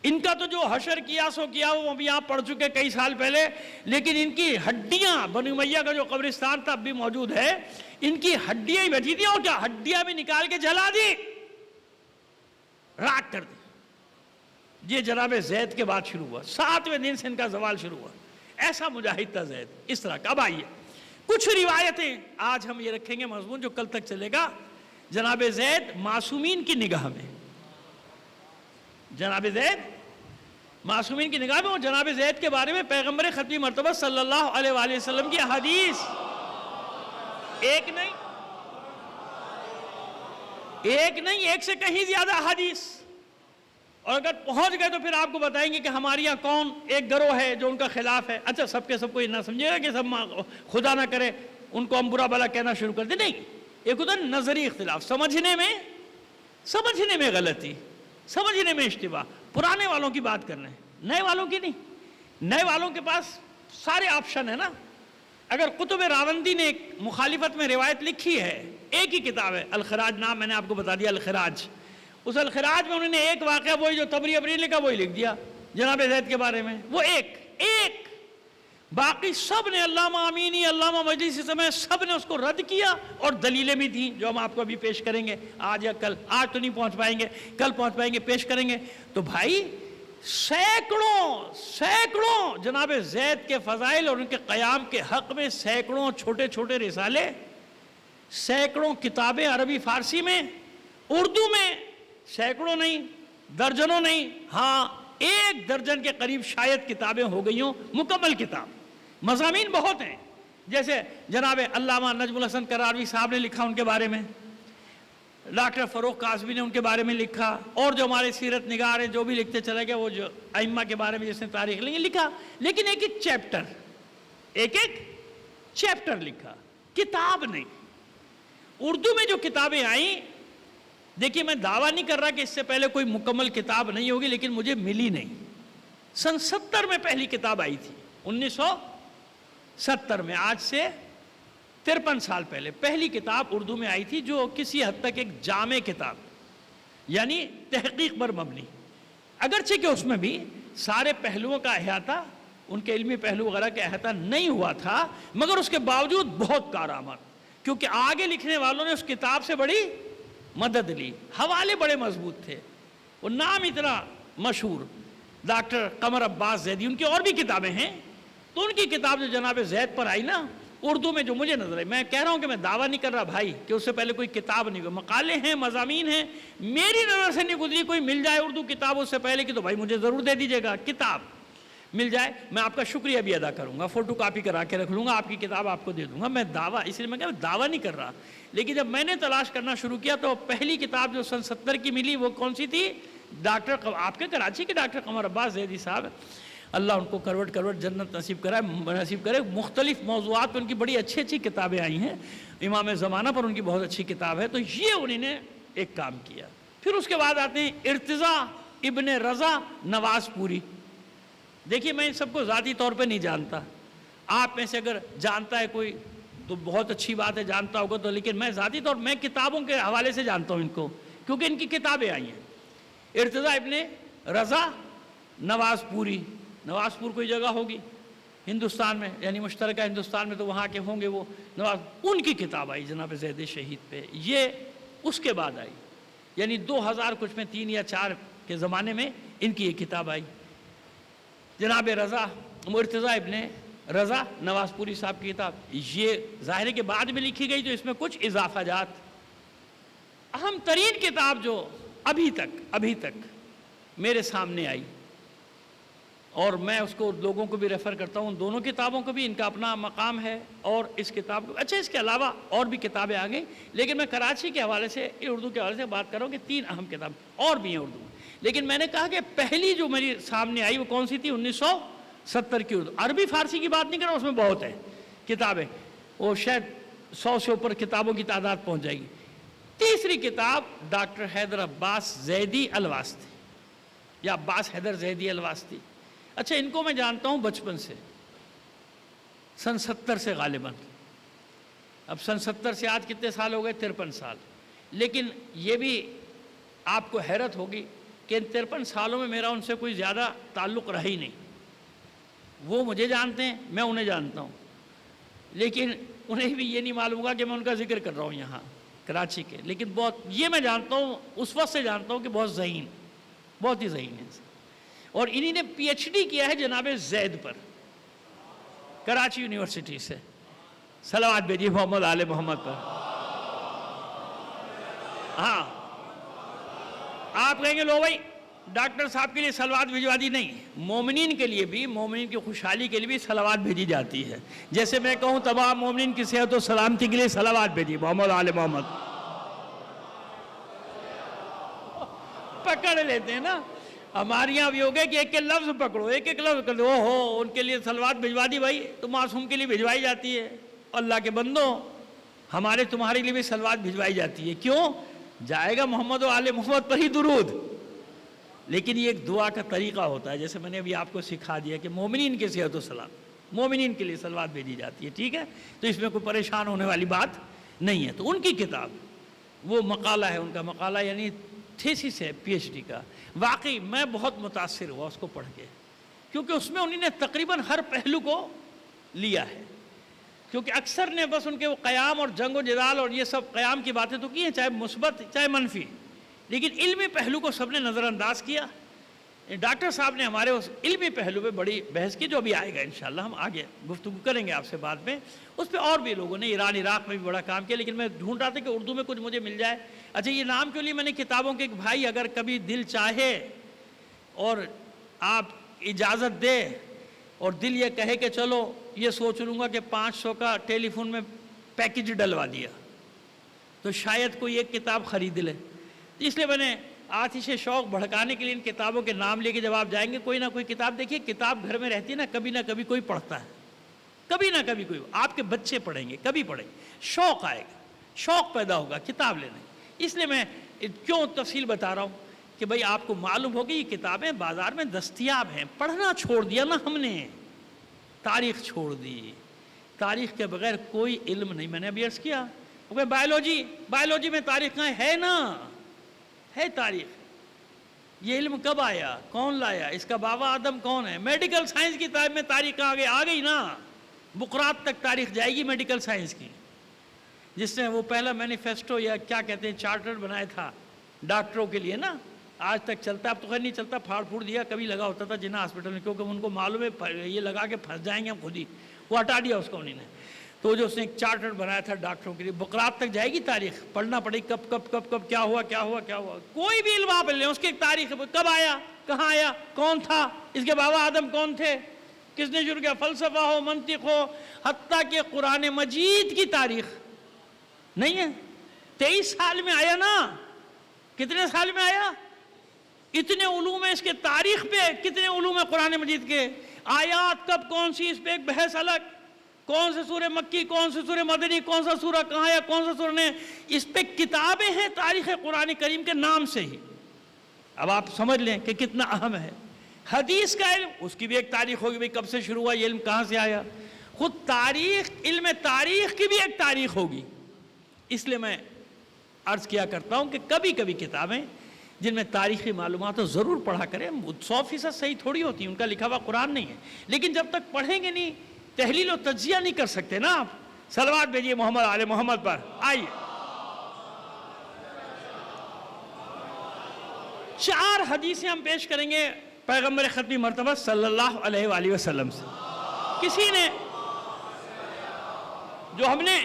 B: ان کا تو جو حشر کیا سو کیا، وہ ابھی آپ پڑھ چکے کئی سال پہلے، لیکن ان کی ہڈیاں، بنی امیہ کا جو قبرستان تھا اب بھی موجود ہے، ان کی ہڈیاں ہی بیٹھی تھی، اور کیا ہڈیاں بھی نکال کے جلا دی، راکھ کر دی۔ یہ جناب زید کے بعد شروع ہوا، 7ویں دن سے ان کا زوال شروع ہوا۔ ایسا مجاہد تھا زید، اس طرح کا۔ اب آئیے کچھ روایتیں آج ہم یہ رکھیں گے، مضمون جو کل تک چلے گا۔ جناب زید معصومین کی نگاہ میں، جناب زید معصومین کی نگاہ میں، اور جناب زید کے بارے میں پیغمبر ختمی مرتبہ صلی اللہ علیہ وآلہ وسلم کی حدیث ایک نہیں، ایک سے کہیں زیادہ حدیث۔ اور اگر پہنچ گئے تو پھر آپ کو بتائیں گے کہ ہمارے یہاں کون ایک گروہ ہے جو ان کا خلاف ہے۔ اچھا، سب کے سب کو یہ نہ سمجھے گا کہ سب خدا نہ کرے ان کو ہم برا بلا کہنا شروع کر دیں، نہیں۔ ایک ہوتا ہے نظری اختلاف، سمجھنے میں غلطی، سمجھنے میں اشتباہ۔ پرانے والوں کی بات کرنا ہے، نئے والوں کی نہیں۔ نئے والوں کے پاس سارے آپشن ہے نا۔ اگر قطب راوندی نے ایک مخالفت میں روایت لکھی ہے، ایک ہی کتاب ہے، الخراج نام میں نے آپ کو بتا دیا، الخراج۔ اس الخراج میں انہوں نے ایک واقعہ، وہی جو طبری ابری لکھا وہی لکھ دیا جناب زید کے بارے میں، وہ ایک۔ باقی سب نے، علامہ امینی، علامہ مجلسی سمیت سب نے اس کو رد کیا، اور دلیلیں بھی تھیں جو ہم آپ کو ابھی پیش کریں گے آج یا کل۔ آج تو نہیں پہنچ پائیں گے، کل پہنچ پائیں گے، پیش کریں گے۔ تو بھائی سینکڑوں جناب زید کے فضائل اور ان کے قیام کے حق میں سینکڑوں چھوٹے چھوٹے رسالے، سینکڑوں کتابیں عربی فارسی میں، اردو میں، سینکڑوں نہیں، درجنوں نہیں، ہاں 1 درجن کے قریب شاید کتابیں ہو گئی ہوں، مکمل کتاب۔ مضامین بہت ہیں، جیسے جناب علامہ نجم الحسن کراروی صاحب نے لکھا ان کے بارے میں، ڈاکٹر فروخ کاظمی نے ان کے بارے میں لکھا، اور جو ہمارے سیرت نگار ہیں جو بھی لکھتے چلے گئے، وہ جو ائمہ کے بارے میں جس نے تاریخ لکھا، لیکن ایک ایک چیپٹر لکھا، کتاب نہیں۔ اردو میں جو کتابیں آئیں، دیکھیے میں دعویٰ نہیں کر رہا کہ اس سے پہلے کوئی مکمل کتاب نہیں ہوگی، لیکن مجھے ملی نہیں۔ سن 70 میں پہلی کتاب آئی تھی، 1970 میں، آج سے 53 سال پہلے پہلی کتاب اردو میں آئی تھی، جو کسی حد تک ایک جامع کتاب، یعنی تحقیق پر مبنی، اگرچہ کہ اس میں بھی سارے پہلوؤں کا احاطہ، ان کے علمی پہلو وغیرہ کا احاطہ نہیں ہوا تھا، مگر اس کے باوجود بہت کارآمد، کیونکہ آگے لکھنے والوں نے اس کتاب سے بڑی مدد لی، حوالے بڑے مضبوط تھے، وہ نام اتنا مشہور، ڈاکٹر قمر عباس زیدی، ان کی اور بھی کتابیں ہیں، تو ان کی کتاب جو جناب زید پر آئی نا اردو میں، جو مجھے نظر آئی، میں کہہ رہا ہوں کہ میں دعویٰ نہیں کر رہا بھائی کہ اس سے پہلے کوئی کتاب نہیں ہوئی، مقالے ہیں، مضامین ہیں، میری نظر سے نہیں گزری، کوئی مل جائے اردو کتاب اس سے پہلے کی تو بھائی مجھے ضرور دے دیجیے گا، کتاب مل جائے میں آپ کا شکریہ بھی ادا کروں گا، فوٹو کاپی کرا کے رکھ لوں گا، آپ کی کتاب آپ کو دے دوں گا، میں دعویٰ، اس لیے میں کہا دعویٰ نہیں کر رہا، لیکن جب میں نے تلاش کرنا شروع کیا تو پہلی کتاب جو سن 70 کی ملی وہ کون سی تھی؟ آپ کے کراچی کے ڈاکٹر قمر عباس زیدی صاحب، اللہ ان کو کروٹ جنت نصیب کرے، مختلف موضوعات پر ان کی بڑی اچھی کتابیں آئی ہیں، امام زمانہ پر ان کی بہت اچھی کتاب ہے، تو یہ انہوں نے ایک کام کیا۔ پھر اس کے بعد آتے ہیں ارتضیٰ ابن رضا نواز پوری۔ دیکھیے میں ان سب کو ذاتی طور پہ نہیں جانتا، آپ میں سے اگر جانتا ہے کوئی تو بہت اچھی بات ہے، جانتا ہوگا تو، لیکن میں ذاتی طور میں کتابوں کے حوالے سے جانتا ہوں ان کو، کیونکہ ان کی کتابیں آئی ہیں۔ ارتضیٰ ابن رضا نواز پوری، نواز پور کوئی جگہ ہوگی ہندوستان میں، یعنی مشترکہ ہندوستان میں، تو وہاں کے ہوں گے وہ نواز، ان کی کتاب آئی جناب زید شہید پہ، یہ اس کے بعد آئی، یعنی 2000 کچھ میں 3 یا 4 کے زمانے میں ان کی یہ کتاب آئی، جناب ارتضیٰ ابن رضا نواز پوری صاحب کی کتاب، یہ ظاہر ہے کہ بعد میں لکھی گئی تو اس میں کچھ اضافہ جات۔ اہم ترین کتاب جو ابھی تک میرے سامنے آئی، اور میں اس کو لوگوں کو بھی ریفر کرتا ہوں، ان دونوں کتابوں کو بھی، ان کا اپنا مقام ہے، اور اس کتاب کو، اچھا اس کے علاوہ اور بھی کتابیں آ گئیں، لیکن میں کراچی کے حوالے سے، اردو کے حوالے سے بات کر رہا ہوں کہ 3 اہم کتاب اور بھی ہیں اردو میں، لیکن میں نے کہا کہ پہلی جو میری سامنے آئی وہ کون سی تھی؟ 1970 کی اردو، عربی فارسی کی بات نہیں کر رہا، اس میں بہت ہے کتابیں، وہ شاید 100 سے اوپر کتابوں کی تعداد پہنچ جائے گی۔ تیسری کتاب ڈاکٹر حیدر عباس زیدی الواسطی، یا عباس حیدر زیدی الواسطی، اچھا ان کو میں جانتا ہوں بچپن سے، سن 70 سے غالباً، اب سن 70 سے آج کتنے سال ہو گئے؟ 53 سال، لیکن یہ بھی آپ کو حیرت ہوگی کہ ان 53 سالوں میں میرا ان سے کوئی زیادہ تعلق رہا ہی نہیں، وہ مجھے جانتے ہیں، میں انہیں جانتا ہوں، لیکن انہیں بھی یہ نہیں معلوم ہوگا کہ میں ان کا ذکر کر رہا ہوں یہاں کراچی کے، لیکن بہت، یہ میں جانتا ہوں، اس وقت سے جانتا ہوں کہ بہت ذہین، بہت ہی ذہین ہے، اور انہی نے پی ایچ ڈی کیا ہے جناب زید پر، کراچی یونیورسٹی سے، صلوات بھیجیے محمد آل محمد پر۔ ہاں آپ کہیں گے لو بھائی ڈاکٹر صاحب کے لیے صلوات بھیجوا دی، نہیں، مومنین کے لیے بھی، مومنین کی خوشحالی کے لیے بھی صلوات بھیجی جاتی ہے، جیسے میں کہوں تمام مومنین کی صحت و سلامتی کے لیے صلوات بھیجیے محمد آل محمد، پکڑ لیتے ہیں نا، ہمارے یہاں بھی ہو گئے کہ ایک ایک لفظ پکڑو، ایک ایک لفظ کر دو، ان کے لیے صلوات بھجوا دی بھائی، تو معصوم کے لیے بھجوائی جاتی ہے، اللہ کے بندوں ہمارے تمہارے لیے بھی صلوات بھجوائی جاتی ہے، کیوں؟ جائے گا محمد و آل محمد پر ہی درود، لیکن یہ ایک دعا کا طریقہ ہوتا ہے، جیسے میں نے ابھی آپ کو سکھا دیا کہ مومنین کے صحت و سلام، مومنین کے لیے صلوات بھیجی جاتی ہے، ٹھیک ہے، تو اس میں کوئی پریشان ہونے والی بات نہیں ہے۔ تو ان کی کتاب، وہ مقالہ ہے، ان کا مقالہ یعنی تھیسس ہے پی ایچ ڈی کا، واقعی میں بہت متاثر ہوا اس کو پڑھ کے، کیونکہ اس میں انہوں نے تقریباً ہر پہلو کو لیا ہے، کیونکہ اکثر نے بس ان کے وہ قیام اور جنگ و جدال اور یہ سب قیام کی باتیں تو کی ہیں، چاہے مثبت چاہے منفی، لیکن علمی پہلو کو سب نے نظر انداز کیا۔ ڈاکٹر صاحب نے ہمارے اس علمی پہلو پہ بڑی بحث کی، جو ابھی آئے گا انشاءاللہ، ہم آگے گفتگو کریں گے آپ سے بعد میں، اس پہ اور بھی لوگوں نے ایران عراق میں بھی بڑا کام کیا، لیکن میں ڈھونڈ رہا تھا کہ اردو میں کچھ مجھے مل جائے۔ اچھا یہ نام کیوں لیے میں نے کتابوں کے، بھائی اگر کبھی دل چاہے اور آپ اجازت دے اور دل یہ کہے کہ چلو یہ سوچ لوں گا کہ 500 کا ٹیلی فون میں پیکج ڈلوا دیا، تو شاید کوئی ایک کتاب خرید لے. اس لیے میں نے آتش شوق بھڑکانے کے لیے ان کتابوں کے نام لے کے جب آپ جائیں گے کوئی نہ کوئی کتاب دیکھیے, کتاب گھر میں رہتی ہے نہ کبھی کوئی پڑھتا ہے, کبھی نہ کبھی کوئی, آپ کے بچے پڑھیں گے, کبھی پڑھیں گے, شوق آئے گا, شوق پیدا ہوگا کتاب لینے. اس لیے میں کیوں تفصیل بتا رہا ہوں کہ بھئی آپ کو معلوم ہوگی یہ کتابیں بازار میں دستیاب ہیں. پڑھنا چھوڑ دیا نا ہم نے, تاریخ چھوڑ دی, تاریخ کے بغیر کوئی علم نہیں. میں نے ابھی عرض کیا بایولوجی میں تاریخ کہاں ہے نا, ہے تاریخ. یہ علم کب آیا, کون لایا, اس کا بابا آدم کون ہے. میڈیکل سائنس کی تعلیم میں تاریخ آ گئی نا, بقرات تک تاریخ جائے گی میڈیکل سائنس کی. جس نے وہ پہلا مینیفیسٹو یا کیا کہتے ہیں چارٹر بنایا تھا ڈاکٹروں کے لیے نا, آج تک چلتا ہے. اب تو خیر نہیں چلتا, پھاڑ پھوڑ دیا. کبھی لگا ہوتا تھا جناح ہاسپٹل میں, کیونکہ ان کو معلوم ہے یہ لگا کے پھنس جائیں گے ہم خود ہی, وہ ہٹا دیا اس کو انہوں نے. تو جو اس نے ایک چارٹر بنایا تھا ڈاکٹروں کے لیے, بقرات تک جائے گی تاریخ, پڑھنا پڑے گی کب کیا ہوا. کوئی بھی علم آپ لیں اس کی ایک تاریخ ہے, کب آیا, کہاں آیا, کون تھا, اس کے بابا آدم کون تھے, کس نے شروع کیا. فلسفہ ہو, منطق ہو, حتیٰ کہ قرآن مجید کی تاریخ نہیں ہے. 23 سال میں آیا نا, کتنے سال میں آیا, اتنے علوم ہے اس کے تاریخ پہ, کتنے علوم ہے قرآن مجید کے. آیات کب کون سی, اس پہ ایک بحث الگ, کون سے سورہ مکی, کون سے سورہ مدنی, کون سا سورہ کہاں ہے, کون سا سورہ نے, اس پہ کتابیں ہیں تاریخ قرآن کریم کے نام سے ہی. اب آپ سمجھ لیں کہ کتنا اہم ہے. حدیث کا علم, اس کی بھی ایک تاریخ ہوگی, بھئی کب سے شروع ہوا, یہ علم کہاں سے آیا. خود تاریخ, علم تاریخ کی بھی ایک تاریخ ہوگی. اس لیے میں عرض کیا کرتا ہوں کہ کبھی کبھی کتابیں جن میں تاریخی معلومات ہو ضرور پڑھا کریں. 100% صحیح تھوڑی ہوتی ہیں, ان کا لکھا ہوا قرآن نہیں ہے, لیکن جب تک پڑھیں گے نہیں تحلیل و تجزیہ نہیں کر سکتے نا آپ. صلوات بھیجیے محمد آل محمد پر. آئیے 4 حدیثیں ہم پیش کریں گے پیغمبر ختمی مرتبہ صلی اللہ علیہ وآلہ وسلم سے. کسی نے جو ہم نے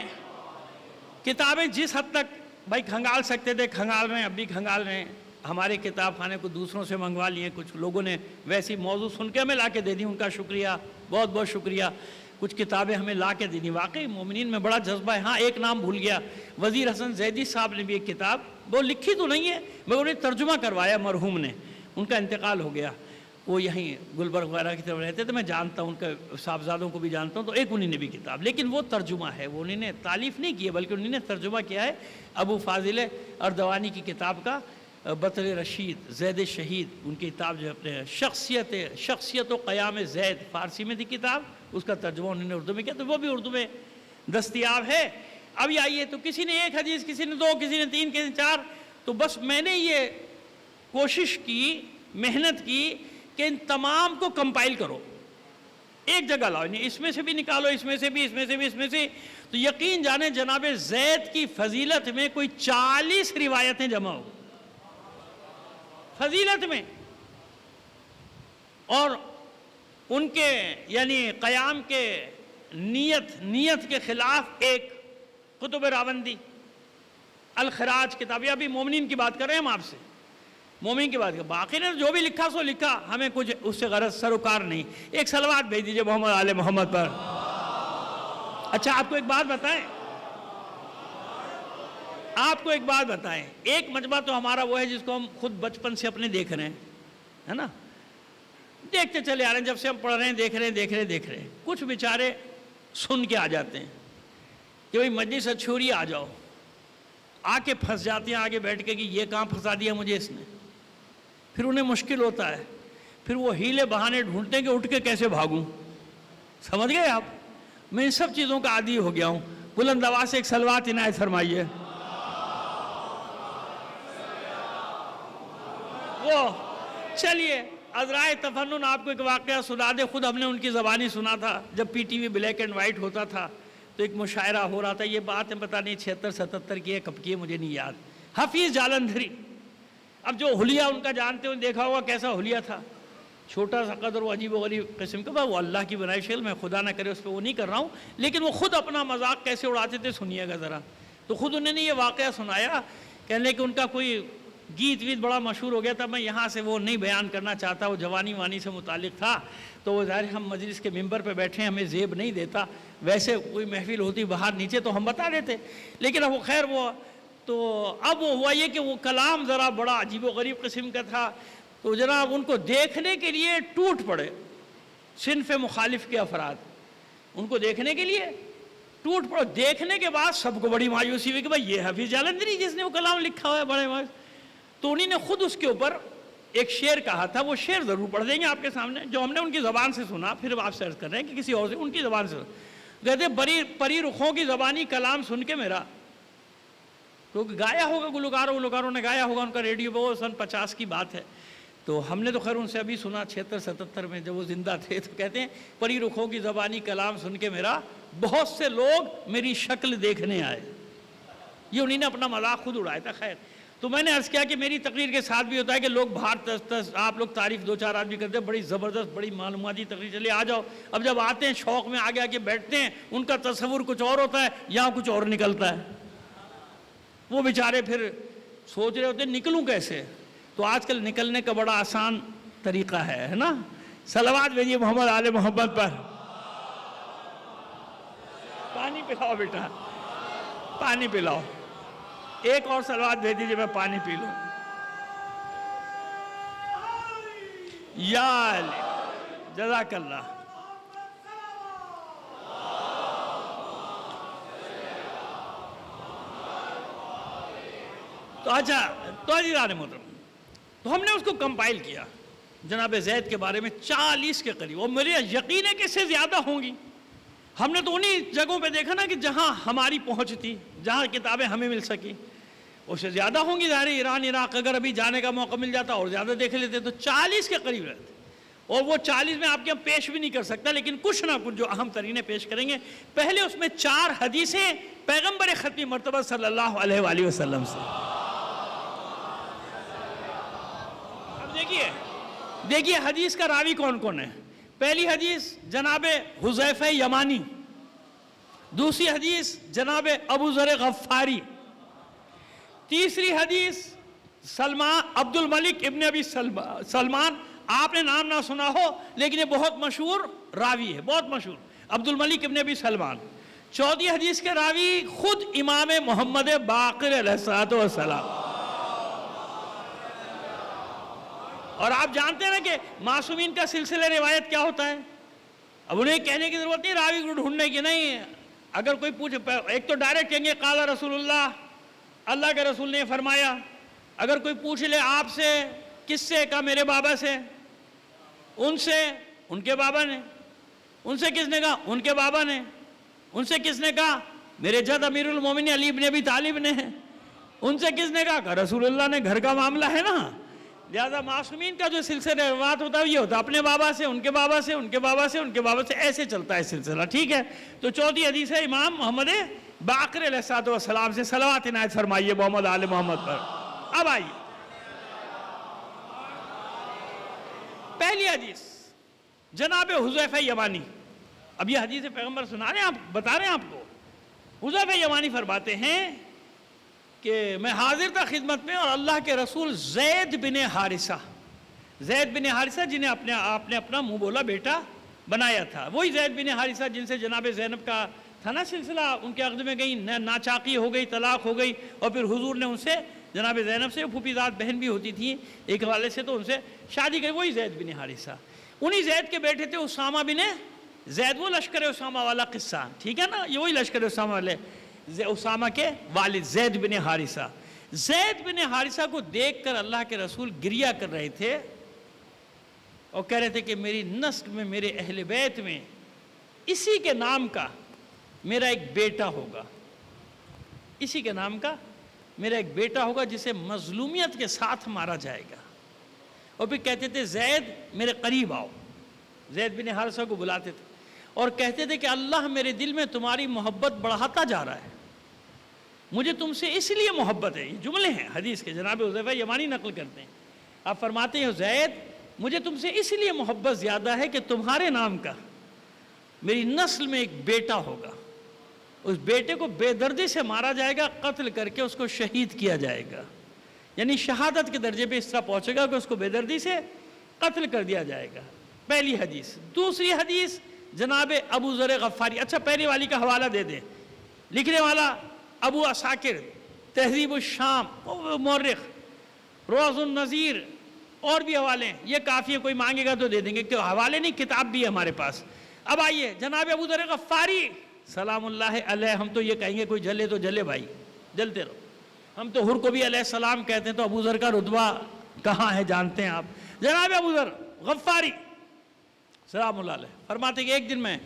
B: کتابیں جس حد تک بھائی کھنگال سکتے تھے کھنگال رہے ہیں, اب بھی کھنگال رہے ہیں. ہمارے کتاب خانے کو دوسروں سے منگوا لیے, کچھ لوگوں نے ویسی موضوع سن کے ہمیں لا کے دے دی, ان کا شکریہ, بہت بہت شکریہ. کچھ کتابیں ہمیں لا کے دے دی. واقعی مومنین میں بڑا جذبہ ہے. ہاں ایک نام بھول گیا, وزیر حسن زیدی صاحب نے بھی ایک کتاب, وہ لکھی تو نہیں ہے مگر انہیں ترجمہ کروایا مرحوم نے, ان کا انتقال ہو گیا. وہ یہیں گلبرگ وغیرہ کی طرف رہتے تھے, میں جانتا ہوں ان کے صاحبزادوں کو بھی جانتا ہوں. تو ایک انہوں نے بھی کتاب, لیکن وہ ترجمہ ہے, وہ انہوں نے تالیف نہیں کی ہے بلکہ انہوں نے ترجمہ کیا ہے ابو فاضل اردوانی کی کتاب کا, بطر رشید زید شہید, ان کی کتاب جو اپنے شخصیت و قیام زید, فارسی میں تھی کتاب, اس کا ترجمہ انہوں نے اردو میں کیا, تو وہ بھی اردو میں دستیاب ہے. اب یہ آئیے, تو کسی نے 1 حدیث, کسی نے 2, کسی نے 3, کسی نے 4, تو بس میں نے یہ کوشش کی, محنت کی کہ ان تمام کو کمپائل کرو, ایک جگہ لاؤ, اس میں سے بھی نکالو, اس میں سے بھی, اس میں سے بھی, اس میں سے. تو یقین جانے جناب زید کی فضیلت میں کوئی 40 روایتیں جمع ہو فضیلت میں, اور ان کے یعنی قیام کے نیت کے خلاف ایک کتب راوندی, الخراج کتاب. یہ ابھی مومنین کی بات کر رہے ہیں ہم آپ سے, مومن کی بات کر, باقی نے جو بھی لکھا سو لکھا, ہمیں کچھ اس سے غرض سروکار نہیں. ایک صلوات بھیج دیجئے محمد آل محمد پر. اچھا آپ کو ایک بات بتائیں, ایک مجمع تو ہمارا وہ ہے جس کو ہم خود بچپن سے اپنے دیکھ رہے ہیں, ہے نا, دیکھتے چلے آ رہے ہیں, جب سے ہم پڑھ رہے ہیں, دیکھ رہے ہیں. کچھ بیچارے سن کے آ جاتے ہیں کہ بھئی مجلس اچھی ہو رہی ہے, آ جاؤ, آ کے پھنس جاتے ہیں آگے بیٹھ کے کہ یہ کہاں پھنسا دیا مجھے اس نے. پھر انہیں مشکل ہوتا ہے, پھر وہ ہیلے بہانے ڈھونڈتے ہیں کہ اٹھ کے کیسے بھاگوں. سمجھ گئے آپ, میں ان سب چیزوں کا عادی ہو گیا ہوں. بلند آواز سے ایک صلوات عنایت فرمائیے. وہ چلیے عذرائے تفنن آپ کو ایک واقعہ سنا دے. خود ہم نے ان کی زبانی سنا تھا جب P T V black and white ہوتا تھا, تو ایک مشاعرہ ہو رہا تھا. یہ بات ہے پتہ نہیں 76-77 کی ہے, کب کی ہے مجھے نہیں یاد. حفیظ جالندھری, اب جو حلیہ ان کا جانتے ہو, دیکھا ہوگا کیسا حلیہ تھا, چھوٹا سا قدر و عجیب و غریب قسم کا. وہ اللہ کی بنائی شکل, میں خدا نہ کرے اس پہ وہ نہیں کر رہا ہوں, لیکن وہ خود اپنا مذاق کیسے اڑاتے تھے سنیے گا ذرا. تو خود انہوں نے یہ واقعہ سنایا, کہنے کہ ان کا کوئی گیت ویت بڑا مشہور ہو گیا تھا. میں یہاں سے وہ نہیں بیان کرنا چاہتا, وہ جوانی وانی سے متعلق تھا. تو وہ ظاہر ہم مجلس کے ممبر پہ بیٹھے ہیں, ہمیں زیب نہیں دیتا, ویسے کوئی محفل ہوتی باہر نیچے تو ہم بتا دیتے. لیکن اب وہ خیر وہ تو اب وہ ہوا یہ کہ وہ کلام ذرا بڑا عجیب و غریب قسم کا تھا، تو جناب ان کو دیکھنے کے لیے ٹوٹ پڑے صنف مخالف کے افراد، ان کو دیکھنے کے لیے ٹوٹ پڑے۔ دیکھنے کے بعد سب کو بڑی مایوسی ہوئی کہ بھائی یہ حفیظ جالندھری جس نے وہ کلام لکھا ہوا ہے بڑے مایوس۔ تو انہی نے خود اس کے اوپر ایک شعر کہا تھا، وہ شعر ضرور پڑھ دیں گے آپ کے سامنے، جو ہم نے ان کی زبان سے سنا، پھر آپ سرچ کر رہے ہیں کہ کسی اور سے ان کی زبان سے سنا۔ کہتے پری رخوں کی زبانی کلام سن کے میرا، تو گایا ہوگا گلوکاروں نے گایا ہوگا ان کا ریڈیو پہ، وہ سن 50 کی بات ہے۔ تو ہم نے تو خیر ان سے ابھی سنا 76-77 میں جب وہ زندہ تھے، تو کہتے ہیں پری رخوں کی زبانی کلام سن کے میرا بہت سے لوگ میری شکل دیکھنے آئے۔ یہ انہی نے اپنا مذاق خود اڑایا تھا۔ خیر تو میں نے عرض کیا کہ میری تقریر کے ساتھ بھی ہوتا ہے کہ لوگ باہر آپ لوگ تعریف 2-4 آدمی کرتے ہیں، بڑی زبردست بڑی معلوماتی تقریر، چلیے آ جاؤ۔ اب جب آتے ہیں شوق میں آگے آگے بیٹھتے ہیں، ان کا تصور کچھ اور ہوتا ہے، یہاں کچھ اور نکلتا ہے۔ وہ بیچارے پھر سوچ رہے ہوتے ہیں نکلوں کیسے، تو آج کل نکلنے کا بڑا آسان طریقہ ہے نا، صلوات بھیجیے محمد آل محمد پر۔ پانی پلاؤ بیٹا، پانی پلاؤ، ایک اور صلوات بھیج دیجیے میں پانی پی لوں۔ یا علی جزاک اللہ۔ تو اچھا تو عزیزان محترم، تو ہم نے اس کو کمپائل کیا جناب زید کے بارے میں 40 کے قریب، اور میرے یقین ہے کہ اس سے زیادہ ہوں گی۔ ہم نے تو انہی جگہوں پہ دیکھا نا کہ جہاں ہماری پہنچ تھی، جہاں کتابیں ہمیں مل سکی، اس سے زیادہ ہوں گی۔ ظاہر ایران عراق اگر ابھی جانے کا موقع مل جاتا اور زیادہ دیکھ لیتے تو 40 کے قریب رہتے، اور وہ 40 میں آپ کے یہاں پیش بھی نہیں کر سکتا، لیکن کچھ نہ کچھ جو اہم ترین پیش کریں گے۔ پہلے اس میں 4 حدیثیں پیغمبر ختمی مرتبہ صلی اللہ علیہ وآلہ وسلم سے۔ اب دیکھیے حدیث کا راوی کون کون ہے۔ پہلی حدیث جناب حذیفہ یمانی، دوسری حدیث جناب ابو ذر غفاری، تیسری حدیث عبد الملک ابن ابی سلمان، آپ نے نام نہ سنا ہو لیکن یہ بہت مشہور راوی ہے، بہت مشہور، عبد الملک ابن ابی سلمان۔ چوتھی حدیث کے راوی خود امام محمد باقر علیہ السلام۔ اور آپ جانتے ہیں نا کہ معصومین کا سلسلہ روایت کیا ہوتا ہے، اب انہیں کہنے کی ضرورت نہیں، راوی کو ڈھونڈنے کی نہیں۔ اگر کوئی پوچھے، ایک تو ڈائریکٹ کہیں گے قال رسول اللہ، اللہ کے رسول نے فرمایا۔ اگر کوئی پوچھ لے آپ سے، کس سے؟ کہا میرے بابا سے، ان سے، ان کے بابا نے، ان سے کس نے کہا؟ ان کے بابا نے، ان سے کس نے کہا؟ میرے جد امیر المومنین علی بن ابی طالب نے، ان سے کس نے کہا؟ کہ رسول اللہ نے، گھر کا معاملہ ہے نا۔ لہذا معصومین کا جو سلسلہ روایت ہوتا ہے یہ ہوتا ہے اپنے بابا سے، ان کے بابا سے، ان کے بابا سے، ان کے بابا سے، ایسے چلتا ہے سلسلہ، ٹھیک ہے۔ تو چوتھی حدیث ہے امام محمد باقر علیہ السلام سے، صلوات عنایت فرمائیے محمد آل محمد پر۔ اب آئیے پہلی حدیث جناب حذیفہ یمانی۔ اب یہ حدیث پیغمبر سنا رہے ہیں، آپ بتا رہے ہیں آپ کو۔ حذیفہ یمانی فرماتے ہیں کہ میں حاضر تھا خدمت میں، اور اللہ کے رسول زید بن حارثہ جنہیں آپ نے اپنا منہ بولا بیٹا بنایا تھا، وہی زید بن حارثہ جن سے جناب زینب کا تھا نا سلسلہ، ان کے عقد میں گئی، ناچاقی ہو گئی، طلاق ہو گئی، اور پھر حضور نے ان سے جناب زینب سے، پھوپھی زاد بہن بھی ہوتی تھی ایک والے سے، تو ان سے شادی کری، وہی زید بن حارثہ۔ انہی زید کے بیٹے تھے اسامہ بن زید، وہ لشکر اسامہ والا قصہ، ٹھیک ہے نا، یہ وہی لشکر اسامہ والے، اسامہ کے والد زید بن حارثہ۔ زید بن حارثہ کو دیکھ کر اللہ کے رسول گریہ کر رہے تھے اور کہہ رہے تھے کہ میری نسل میں، میرے اہل بیت میں اسی کے نام کا میرا ایک بیٹا ہوگا، اسی کے نام کا میرا ایک بیٹا ہوگا جسے مظلومیت کے ساتھ مارا جائے گا۔ اور پھر کہتے تھے زید میرے قریب آؤ، زید بن حارثہ کو بلاتے تھے اور کہتے تھے کہ اللہ میرے دل میں تمہاری محبت بڑھاتا جا رہا ہے، مجھے تم سے اس لیے محبت ہے۔ یہ جملے ہیں حدیث کے، جناب حذیفہ یمانی نقل کرتے ہیں۔ آپ فرماتے ہیں زید مجھے تم سے اس لیے محبت زیادہ ہے کہ تمہارے نام کا میری نسل میں ایک بیٹا ہوگا، اس بیٹے کو بے دردی سے مارا جائے گا، قتل کر کے اس کو شہید کیا جائے گا، یعنی شہادت کے درجے پہ اس طرح پہنچے گا کہ اس کو بے دردی سے قتل کر دیا جائے گا۔ پہلی حدیث۔ دوسری حدیث جناب ابو ذر غفاری۔ اچھا پہلی والی کا حوالہ دے دیں، لکھنے والا ابو عساکر تہذیب الشام، مورخ، روز النظیر، اور بھی حوالے ہیں، یہ کافی ہے، کوئی مانگے گا تو دے دیں گے، کہ حوالے نہیں کتاب بھی ہے ہمارے پاس۔ اب آئیے جناب ابو ذر غفاری سلام اللہ علیہ، ہم تو یہ کہیں گے کوئی جلے تو جلے بھائی، جلتے رہو، ہم تو حر کو بھی علیہ السلام کہتے ہیں، تو ابو ذر کا رتبہ کہاں ہے جانتے ہیں آپ؟ جناب ابو ذر غفاری سلام اللہ علیہ فرماتے کہ ایک دن میں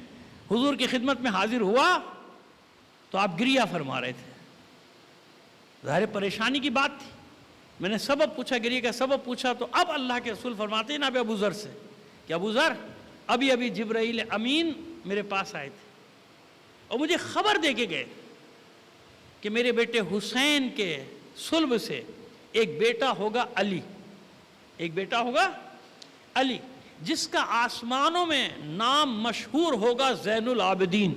B: حضور کی خدمت میں حاضر ہوا تو آپ گریہ فرما رہے تھے، ظاہر پریشانی کی بات تھی، میں نے سبب پوچھا، گریہ کا سبب پوچھا، تو اب اللہ کے رسول فرماتے ہیں جناب ابو ذر سے کہ ابو ذر ابھی جبرائیل امین میرے پاس آئے تھے اور مجھے خبر دے کے گئے کہ میرے بیٹے حسین کے صلب سے ایک بیٹا ہوگا علی، ایک بیٹا ہوگا علی، جس کا آسمانوں میں نام مشہور ہوگا زین العابدین۔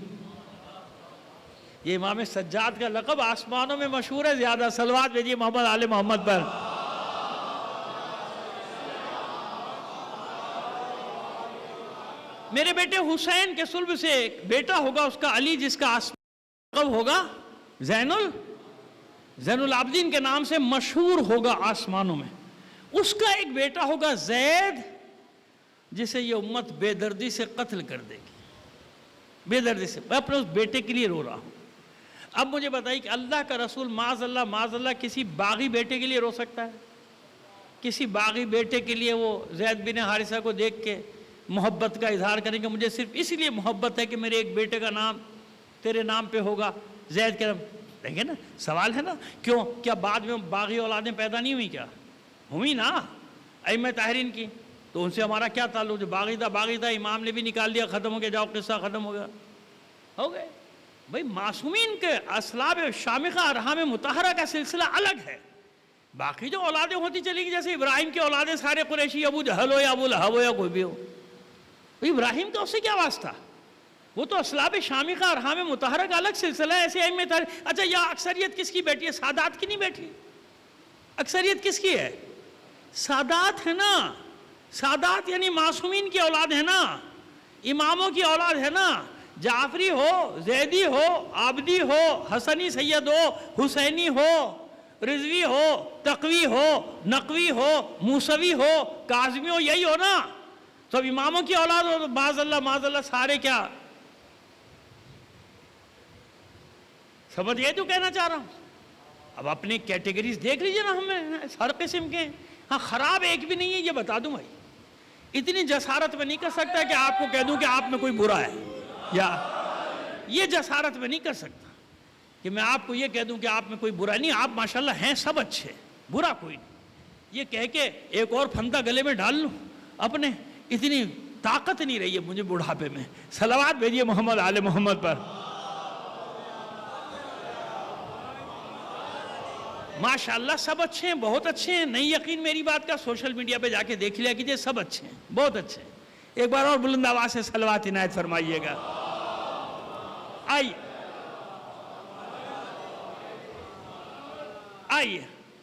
B: یہ امام سجاد کا لقب آسمانوں میں مشہور ہے، زیادہ صلوات بھیجیے محمد آل محمد پر۔ میرے بیٹے حسین کے صلب سے ایک بیٹا ہوگا اس کا علی، جس کا آسمان لقب ہوگا زین العابدین کے نام سے مشہور ہوگا آسمانوں میں، اس کا ایک بیٹا ہوگا زید، جسے یہ امت بے دردی سے قتل کر دے گی، بے دردی سے۔ میں اپنے اس بیٹے کے لیے رو رہا ہوں۔ اب مجھے بتائیے کہ اللہ کا رسول معاذ اللہ کسی باغی بیٹے کے لیے رو سکتا ہے؟ کسی باغی بیٹے کے لیے وہ زید بن حارثہ کو دیکھ کے محبت کا اظہار کریں کہ مجھے صرف اسی لیے محبت ہے کہ میرے ایک بیٹے کا نام تیرے نام پہ ہوگا، زید کے نام؟ دیکھیں نا، سوال ہے نا، کیوں؟ کیا بعد میں باغی اولادیں پیدا نہیں ہوئی؟ کیا ہوئی نا ائمہ طاہرین کی، تو ان سے ہمارا کیا تعلق؟ جو باغی تھا، امام نے بھی نکال دیا، ختم ہو گیا، جاؤ قصہ ختم ہو گیا، ہو گئے۔ بھئی معصومین کے اسلاب شامخہ ارحام مطہرہ کا سلسلہ الگ ہے، باقی جو اولادیں ہوتی چلی گی، جیسے ابراہیم کی اولادیں سارے قریشی، ابو جہل ہو یا ابو لہب ہو یا کوئی بھی ہو، ابراہیم کا اس سے کیا واسطہ؟ وہ تو اسلاب شامخہ ارحام مطہرہ کا الگ سلسلہ ہے، ایسے ائمہ طاہرین۔ اچھا، یا اکثریت کس کی بیٹی ہے؟ سادات کی نہیں بیٹی؟ اکثریت کس کی ہے؟ سادات ہے نا، سادات یعنی معصومین کی اولاد ہے نا، اماموں کی اولاد ہے نا، جعفری ہو، زیدی ہو، عابدی ہو، حسنی سید ہو، حسینی ہو، رضوی ہو، تقوی ہو، نقوی ہو، موسوی ہو، کاظمی ہو، یہی ہو نا، سب اماموں کی اولاد ہو، تو معاذ اللہ سارے کیا؟ سمجھ یہ تو کہنا چاہ رہا ہوں۔ اب اپنی کیٹیگریز دیکھ لیجئے نا، ہمیں ہر قسم کے، ہاں خراب ایک بھی نہیں ہے، یہ بتا دوں بھائی، اتنی جسارت میں نہیں کر سکتا کہ آپ کو کہہ دوں کہ آپ میں کوئی برا ہے، یا یہ جسارت میں نہیں کر سکتا کہ میں آپ کو یہ کہہ دوں کہ آپ میں کوئی برا نہیں، آپ ماشاءاللہ ہیں سب اچھے، برا کوئی نہیں، یہ کہہ کے ایک اور پھندا گلے میں ڈال لوں اپنے، اتنی طاقت نہیں رہی ہے مجھے بڑھاپے میں۔ صلوات بھیجیے محمد آل محمد پر۔ ماشاءاللہ سب اچھے ہیں، بہت اچھے ہیں، نہیں یقین میری بات کا سوشل میڈیا پہ جا کے دیکھ لیا کیجئے، سب اچھے ہیں، بہت اچھے ہیں۔ ایک بار اور بلند آواز سے صلوات عنایت فرمائیے گا۔ آئیے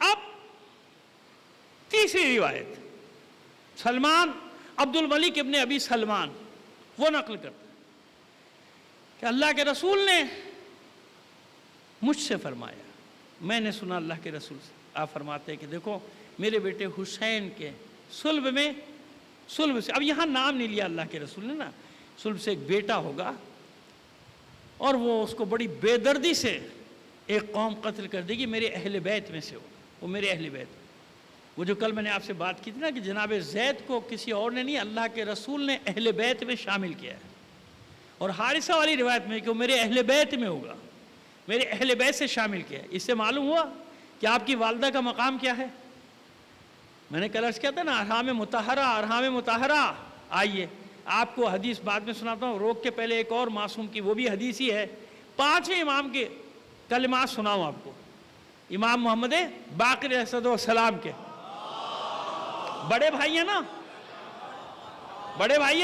B: اب تیسری روایت، سلمان عبد الملک ابن ابی سلمان وہ نقل کرتا کہ اللہ کے رسول نے مجھ سے فرمایا، میں نے سنا اللہ کے رسول سے، آپ فرماتے ہیں کہ دیکھو میرے بیٹے حسین کے صلب سے، اب یہاں نام نہیں لیا اللہ کے رسول نے نا، صلب سے ایک بیٹا ہوگا اور وہ اس کو بڑی بے دردی سے ایک قوم قتل کر دے گی، میرے اہل بیت میں سے ہوگا، وہ میرے اہل بیت، وہ جو کل میں نے آپ سے بات کی تھی نا کہ جناب زید کو کسی اور نے نہیں، اللہ کے رسول نے اہل بیت میں شامل کیا ہے، اور حارثہ والی روایت میں کہ وہ میرے اہل بیت میں ہوگا، میرے اہل بیت سے شامل کیا ہے۔ اس سے معلوم ہوا کہ آپ کی والدہ کا مقام کیا ہے۔ میں نے کل عرض کیا تھا نا، ارحام مطہرہ۔ آئیے آپ کو حدیث بعد میں سناتا ہوں، روک کے پہلے ایک اور معصوم کی، وہ بھی حدیث ہی ہے، 5 امام کے کلمات سناؤں آپ کو، امام محمد باقر علیہ السلام کے بڑے بھائی ہیں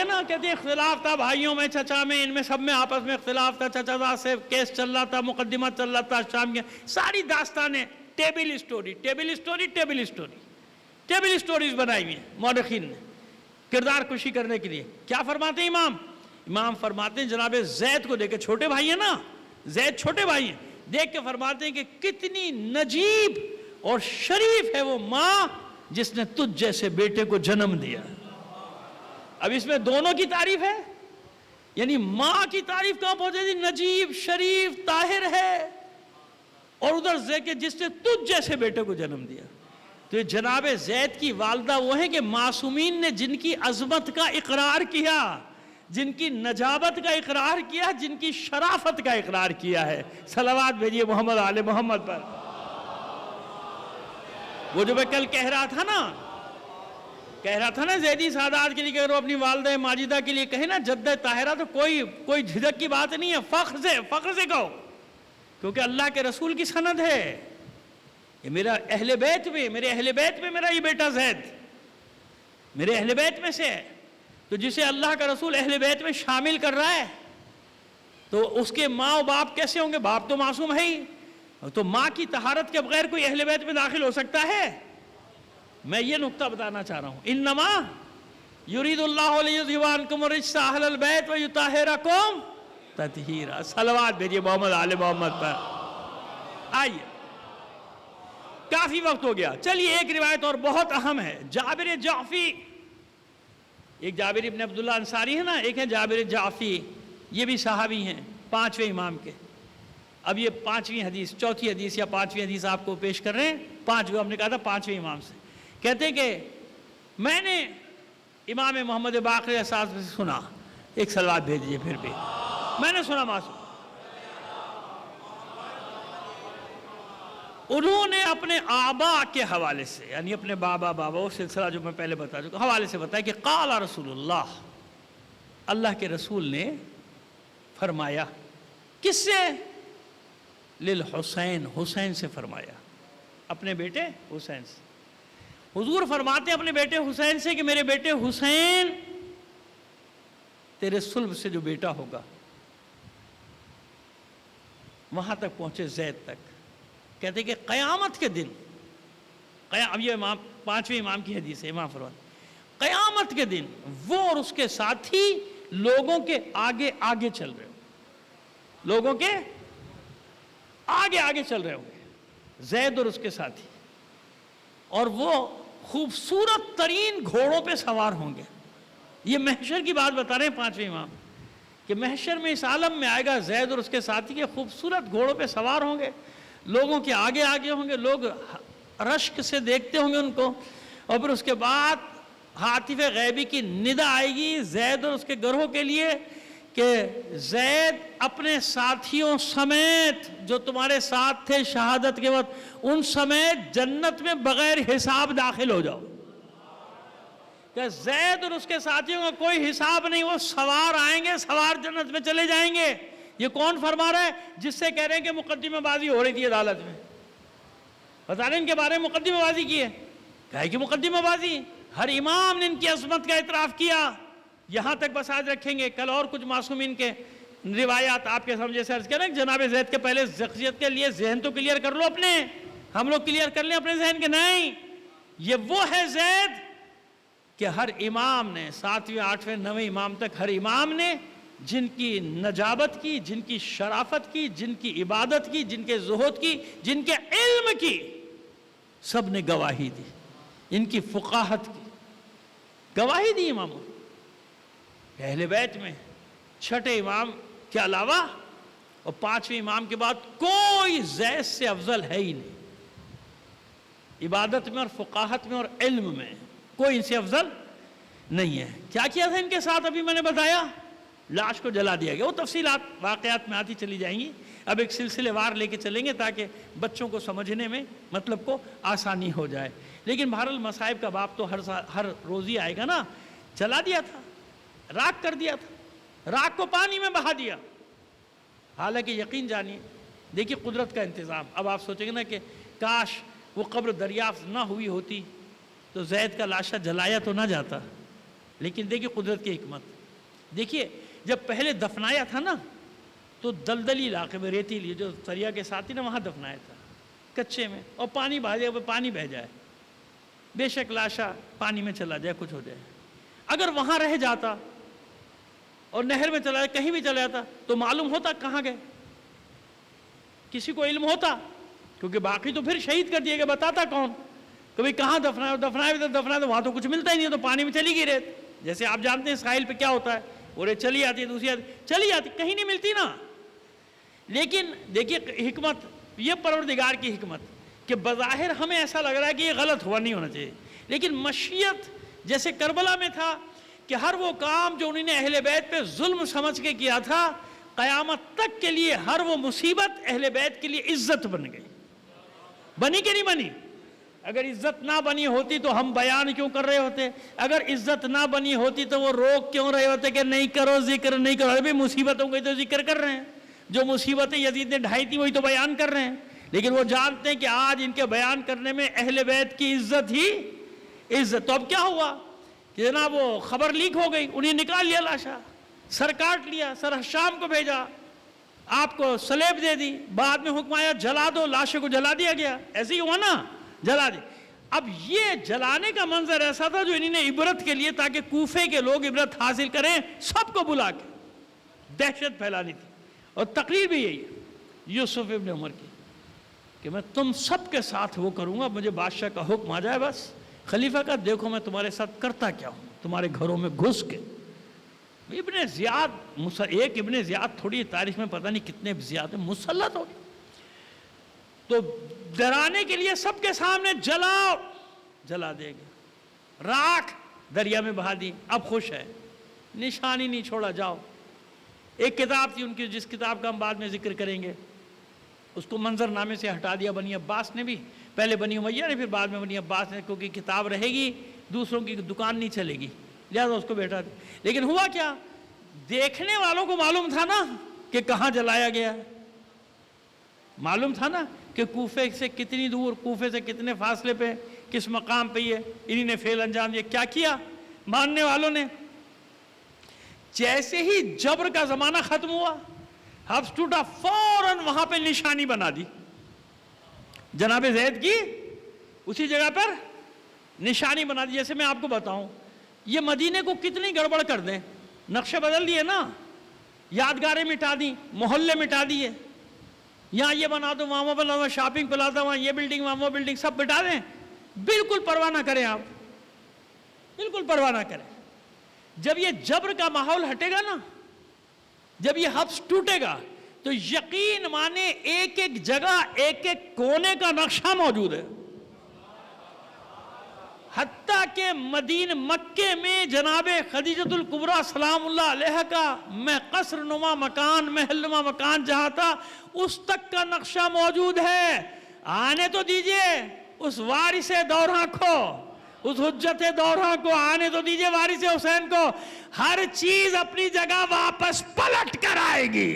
B: نا، کہتے ہیں اختلاف تھا بھائیوں میں، چچا میں، ان میں سب میں آپس میں اختلاف تھا، چچا سے کیس چل رہا تھا، مقدمہ چل رہا تھا شام کے، ساری داستانیں ٹیبل سٹوریز بنائی ہوئی ہیں مورخین نے کردار کشی کرنے کے لیے۔ کیا فرماتے ہیں امام فرماتے ہیں جناب زید کو دیکھے، چھوٹے بھائی ہیں نا، زید چھوٹے بھائی ہیں، دیکھ کے فرماتے ہیں کہ کتنی نجیب اور شریف ہے وہ ماں جس نے تجھ جیسے بیٹے کو جنم دیا. اب اس میں دونوں کی تعریف ہے، یعنی ماں کی تعریف کہاں پہنچے تھی؟ نجیب، شریف، طاہر ہے، اور ادھر کہ جس نے تجھ جیسے بیٹے کو جنم دیا. تو یہ جناب زید کی والدہ وہ ہیں کہ معصومین نے جن کی عظمت کا اقرار کیا، جن کی نجابت کا اقرار کیا، جن کی شرافت کا اقرار کیا ہے. صلوات بھیجیے محمد آل محمد پر. وہ جو میں کل کہہ رہا تھا نا زیدی سادات کے لیے، کہ اگر وہ اپنی والدہ ماجدہ کے لیے کہے نا جدہ طاہرہ، تو کوئی جھجک کی بات نہیں ہے، فخر سے کہو، کیونکہ اللہ کے رسول کی سند ہے. یہ میرا اہل بیت میں میرا یہ بیٹا زید میرے اہل بیت میں سے ہے. تو جسے اللہ کا رسول اہل بیت میں شامل کر رہا ہے تو اس کے ماں و باپ کیسے ہوں گے؟ باپ تو معصوم ہے ہی. تو ماں کی طہارت کے بغیر کوئی اہل بیت میں داخل ہو سکتا ہے؟ میں یہ نقطہ بتانا چاہ رہا ہوں. انما یرید اللہ لیذھب عنکم الرجس اہل البیت ویطہرکم تطہیرا. صلوات بھیجیے محمد آل محمد پر. آئیے، کافی وقت ہو گیا، چلیے ایک روایت اور بہت اہم ہے. جابر جعفی، ایک جابر ابن عبداللہ انصاری ہے نا، ایک ہے جابر جعفی، یہ بھی صحابی ہیں 5ویں امام کے. اب یہ 5ویں حدیث، چوتھی حدیث یا 5ویں حدیث آپ کو پیش کر رہے ہیں. 5 ہم نے کہا تھا 5ویں امام سے. کہتے ہیں کہ میں نے امام محمد باقر صاحب سے سنا، ایک صلوات بھیجیے پھر بھی. میں نے سنا معصوم، انہوں نے اپنے آبا کے حوالے سے، یعنی اپنے بابا وہ سلسلہ جو میں پہلے بتا چکا، حوالے سے بتایا کہ قال رسول اللہ کے رسول نے فرمایا. کس سے؟ للحسین، حسین سے فرمایا، اپنے بیٹے حسین سے. حضور فرماتے ہیں اپنے بیٹے حسین سے کہ میرے بیٹے حسین، تیرے صلب سے جو بیٹا ہوگا، وہاں تک پہنچے زید تک. کہتے ہیں کہ قیامت کے دن، اب یہ امام 5ویں امام کی حدیث ہے، امام فرماتے قیامت کے دن وہ اور اس کے ساتھی لوگوں کے آگے آگے چل رہے ہوں، لوگوں کے آگے آگے چل رہے ہوں گے زید اور اس کے ساتھی، اور وہ خوبصورت ترین گھوڑوں پہ سوار ہوں گے. یہ محشر کی بات بتا رہے ہیں 5ویں امام، کہ محشر میں اس عالم میں آئے گا زید اور اس کے ساتھی کے خوبصورت گھوڑوں پہ سوار ہوں گے، لوگوں کے آگے آگے ہوں گے، لوگ رشک سے دیکھتے ہوں گے ان کو. اور پھر اس کے بعد ہاتف غیبی کی ندا آئے گی زید اور اس کے گروہ کے لیے کہ زید اپنے ساتھیوں سمیت جو تمہارے ساتھ تھے شہادت کے وقت، ان سمیت جنت میں بغیر حساب داخل ہو جاؤ. کہ زید اور اس کے ساتھیوں کا کوئی حساب نہیں، وہ سوار آئیں گے، سوار جنت میں چلے جائیں گے. یہ کون فرما رہا ہے؟ جس سے کہہ رہے ہیں کہ مقدمہ بازی ہو رہی تھی عدالت میں. بتا رہے ہیں ان کے بارے میں مقدمہ بازی کی ہے. کہا کہ مقدمہ بازی، ہر امام نے ان کی عظمت کا اعتراف کیا. یہاں تک بس آج رکھیں گے، کل اور کچھ معصومین کے روایات آپ کے سمجھے سے عرض کریں. جناب زید کے پہلے شخصیت کے لیے ذہن تو کلیئر کر لو اپنے، ہم لوگ کلیئر کر لیں اپنے ذہن کے. نہیں، یہ وہ ہے زید کہ ہر امام نے 7ویں 8ویں 9ویں امام تک ہر امام نے جن کی نجابت کی، جن کی شرافت کی، جن کی عبادت کی، جن کے زہد کی، جن کے علم کی، سب نے گواہی دی. ان کی فقاہت کی گواہی دی اماموں. اہل بیت میں 6ٹھے امام کے علاوہ اور 5ویں امام کے بعد کوئی زید سے افضل ہے ہی نہیں. عبادت میں اور فقاہت میں اور علم میں کوئی ان سے افضل نہیں ہے. کیا کیا تھا ان کے ساتھ ابھی میں نے بتایا؟ لاش کو جلا دیا گیا. وہ تفصیلات واقعات میں آتی چلی جائیں گی. اب ایک سلسلے وار لے کے چلیں گے تاکہ بچوں کو سمجھنے میں مطلب کو آسانی ہو جائے. لیکن بہرحال مصائب کا باب تو ہر روز ہی آئے گا نا. جلا دیا تھا، راکھ کر دیا تھا، راکھ کو پانی میں بہا دیا. حالانکہ یقین جانیے، دیکھیے قدرت کا انتظام. اب آپ سوچیں گے نا کہ کاش وہ قبر دریافت نہ ہوئی ہوتی تو زید کا لاشا جلایا تو نہ جاتا. لیکن دیکھیے قدرت کی حکمت. دیکھیے جب پہلے دفنایا تھا نا تو دلدلی علاقے میں، ریتیلی جو دریا کے ساتھ ہی نا، وہاں دفنایا تھا کچے میں، اور پانی بہا جائے، پانی بہ جائے، بے شک لاشا پانی میں چلا جائے، کچھ ہو جائے. اگر وہاں رہ جاتا اور نہر میں چلا جائے، کہیں بھی چلا جاتا، تو معلوم ہوتا کہاں گئے، کسی کو علم ہوتا، کیونکہ باقی تو پھر شہید کر دیا کہ بتاتا کون، کبھی کہاں دفنائے تو وہاں تو کچھ ملتا ہی نہیں، تو پانی میں چلی گئی ریت. جیسے آپ جانتے ہیں ساحل پہ کیا ہوتا ہے، وہ ریت چلی آتی ہے، دوسری آتی چلی آتی، کہیں نہیں ملتی نا. لیکن دیکھیے حکمت، یہ پروردگار کی حکمت کہ بظاہر ہمیں ایسا لگ رہا ہے کہ یہ غلط ہوا، نہیں ہونا چاہیے، لیکن مشیت جیسے کربلا میں تھا کہ ہر وہ کام جو انہوں نے اہل بیت پہ ظلم سمجھ کے کیا تھا، قیامت تک کے لیے ہر وہ مصیبت اہل بیت کے لیے عزت بن گئی. بنی کہ نہیں بنی؟ اگر عزت نہ بنی ہوتی تو ہم بیان کیوں کر رہے ہوتے؟ اگر عزت نہ بنی ہوتی تو وہ روک کیوں رہے ہوتے کہ نہیں کرو ذکر، نہیں کرو؟ ابھی مصیبتوں کو تو ذکر کر رہے ہیں، جو مصیبتیں یزید نے ڈھائی تھی وہی تو بیان کر رہے ہیں. لیکن وہ جانتے ہیں کہ آج ان کے بیان کرنے میں اہل بیت کی عزت ہی عزت. تو اب کیا ہوا کہ جناب وہ خبر لیک ہو گئی، انہیں نکال لیا لاشا، سر کاٹ لیا، سر شام کو بھیجا، آپ کو سلیب دے دی، بعد میں حکم آیا جلا دو، لاشوں کو جلا دیا گیا. ایسے ہی ہوا نا، جلا دی. اب یہ جلانے کا منظر ایسا تھا جو انہوں نے عبرت کے لیے، تاکہ کوفے کے لوگ عبرت حاصل کریں، سب کو بلا کے دہشت پھیلانی تھی. اور تقریر بھی یہی ہے یوسف ابن عمر کی کہ میں تم سب کے ساتھ وہ کروں گا، مجھے بادشاہ کا حکم آ جائے بس. خلیفہ کا دیکھو میں تمہارے ساتھ کرتا کیا ہوں، تمہارے گھروں میں گھس کے. ابن زیاد، ایک ابن زیاد تھوڑی تاریخ میں پتہ نہیں کتنے زیاد ہیں، مسلط ہو گئے. تو ڈرانے کے لیے سب کے سامنے جلاؤ، جلا دے گا، راکھ دریا میں بہا دی. اب خوش ہے، نشانی نہیں چھوڑا. جاؤ. ایک کتاب تھی ان کی جس کتاب کا ہم بعد میں ذکر کریں گے، اس کو منظر نامے سے ہٹا دیا بنی عباس نے بھی، پہلے بنی امیہ نے، پھر بعد میں بنی عباس نے، کیونکہ کتاب رہے گی دوسروں کی دکان نہیں چلے گی، لہٰذا اس کو بیٹھا دیا. لیکن ہوا کیا، دیکھنے والوں کو معلوم تھا نا کہ کہاں جلایا گیا، معلوم تھا نا کہ کوفے سے کتنی دور، کوفے سے کتنے فاصلے پہ، کس مقام پہ یہ انہی نے فعل انجام دیا. کیا کیا ماننے والوں نے؟ جیسے ہی جبر کا زمانہ ختم ہوا، حبس ٹوٹا، فوراً وہاں پہ نشانی بنا دی جناب زید کی، اسی جگہ پر نشانی بنا دی. جیسے میں آپ کو بتاؤں، یہ مدینے کو کتنی گڑبڑ کر دیں، نقشے بدل دیے نا، یادگاریں مٹا دی، محلے مٹا دیے، یہاں یہ بنا دو، وہاں وہ بنا دو، شاپنگ پلازا، وہاں یہ بلڈنگ، وہاں وہ بلڈنگ، سب مٹا دیں. بالکل پرواہ نہ کریں آپ، بالکل پرواہ نہ کریں. جب یہ جبر کا ماحول ہٹے گا نا، جب یہ حبس ٹوٹے گا، تو یقین مانے ایک ایک جگہ، ایک ایک کونے کا نقشہ موجود ہے. حتیٰ کہ مکے میں جناب خدیجۃ الکبریٰ سلام اللہ علیہ کا قصر نما مکان، محل نما مکان جہاں تھا، اس تک کا نقشہ موجود ہے. آنے تو دیجئے اس وارث دوراں کو، اس حجت دوراں کو آنے تو دیجئے، وارث حسین کو. ہر چیز اپنی جگہ واپس پلٹ کر آئے گی.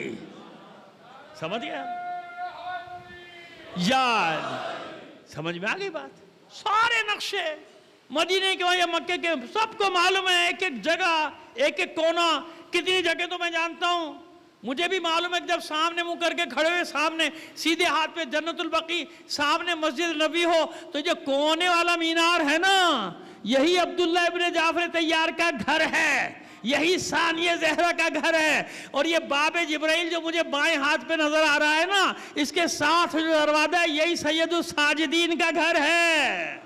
B: سمجھ گیا؟ یار سمجھ میں آ گئی بات؟ سارے نقشے مدینے کے یا مکے کے سب کو معلوم ہے، ایک ایک جگہ، ایک ایک کونا. کتنی جگہ تو میں جانتا ہوں، مجھے بھی معلوم ہے کہ جب سامنے منہ کر کے کھڑے ہوئے، سامنے سیدھے ہاتھ پہ جنت البقیع، سامنے مسجد نبی ہو، تو جو کونے والا مینار ہے نا، یہی عبداللہ ابن جعفر طیار کا گھر ہے، یہی ثانیہ زہرا کا گھر ہے. اور یہ باب جبرائیل جو مجھے بائیں ہاتھ پہ نظر آ رہا ہے نا، اس کے ساتھ جو دروازہ ہے، یہی سید الساجدین کا گھر ہے.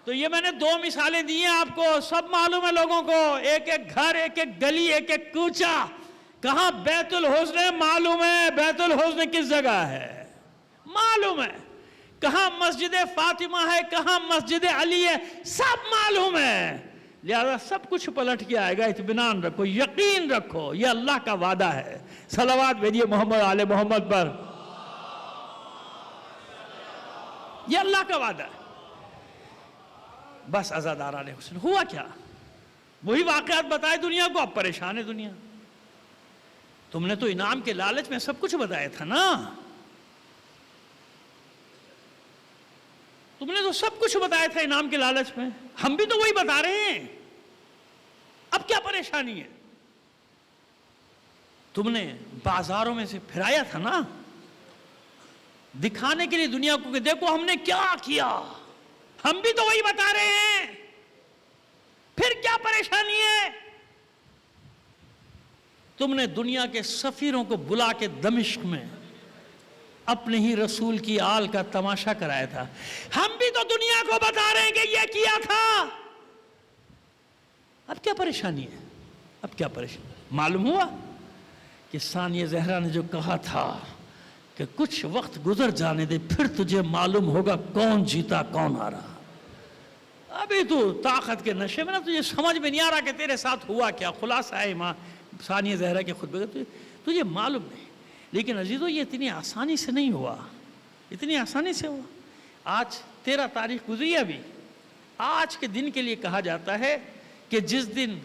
B: تو یہ میں نے دو مثالیں دی ہیں آپ کو، سب معلوم ہے لوگوں کو، ایک ایک گھر، ایک ایک گلی، ایک ایک کوچہ. کہاں بیت الحسن ہے معلوم ہے، بیت الحسن کس جگہ ہے معلوم ہے، کہاں مسجد فاطمہ ہے، کہاں مسجد علی ہے، سب معلوم ہے. لہذا سب کچھ پلٹ کے آئے گا. اطمینان رکھو، یقین رکھو، یہ اللہ کا وعدہ ہے. صلوات بھیجیے محمد آل محمد پر. یہ اللہ کا وعدہ ہے. بس عزاداران حسین. ہوا کیا؟ وہی واقعات بتائے دنیا کو. اب پریشان ہے دنیا. تم نے تو انعام کے لالچ میں سب کچھ بتایا تھا نا، تم نے تو سب کچھ بتایا تھا انعام کے لالچ میں. ہم بھی تو وہی بتا رہے ہیں. اب کیا پریشانی ہے؟ تم نے بازاروں میں سے پھرایا تھا نا، دکھانے کے لیے دنیا کو کہ دیکھو ہم نے کیا کیا. ہم بھی تو وہی بتا رہے ہیں. پھر کیا پریشانی ہے؟ تم نے دنیا کے سفیروں کو بلا کے دمشق میں اپنے ہی رسول کی آل کا تماشا کرایا تھا. ہم بھی تو دنیا کو بتا رہے ہیں کہ یہ کیا تھا. اب کیا پریشانی ہے؟ اب کیا پریشانی؟ معلوم ہوا کہ ثانیہ زہرا نے جو کہا تھا کہ کچھ وقت گزر جانے دے پھر تجھے معلوم ہوگا کون جیتا کون ہارا. ابھی تو طاقت کے نشے میں نا تجھے سمجھ میں نہیں آ رہا کہ تیرے ساتھ ہوا کیا. خلاصہ ہے ماں ثانیہ زہرا کے خطبے کا تجھے معلوم نہیں. لیکن عزیزو یہ اتنی آسانی سے نہیں ہوا, اتنی آسانی سے ہوا. آج 13 تاریخ گزری. ابھی آج کے دن کے لیے کہا جاتا ہے کہ جس دن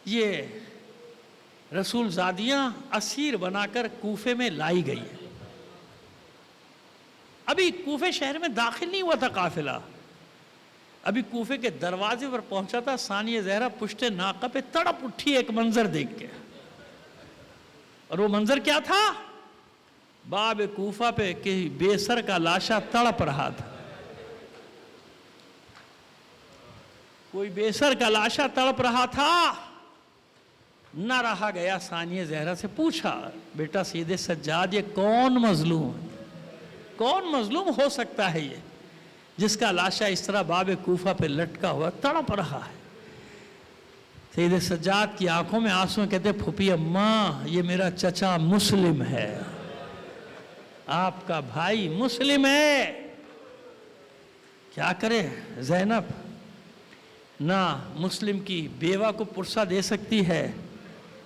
B: یہ رسول زادیاں اسیر بنا کر کوفے میں لائی گئی ہے. ابھی کوفے شہر میں داخل نہیں ہوا تھا قافلہ, ابھی کوفے کے دروازے پر پہنچا تھا. ثانیہ زہرا پشت ناقہ پہ تڑپ اٹھی ایک منظر دیکھ کے, اور وہ منظر کیا تھا؟ باب کوفہ پہ کہ بے سر کا لاشا تڑپ رہا تھا. کوئی بے سر کا لاشا تڑپ رہا تھا. نہ رہا گیا, ثانیہ زہرا سے پوچھا, بیٹا سید سجاد یہ کون مظلوم ہے؟ کون مظلوم ہو سکتا ہے یہ جس کا لاشا اس طرح باب کوفہ پہ لٹکا ہوا تڑپ رہا ہے؟ سید سجاد کی آنکھوں میں آنسو ہیں, کہتے پھوپھی اماں یہ میرا چچا مسلم ہے, آپ کا بھائی مسلم ہے. کیا کرے زینب, نہ مسلم کی بیوہ کو پرسہ دے سکتی ہے,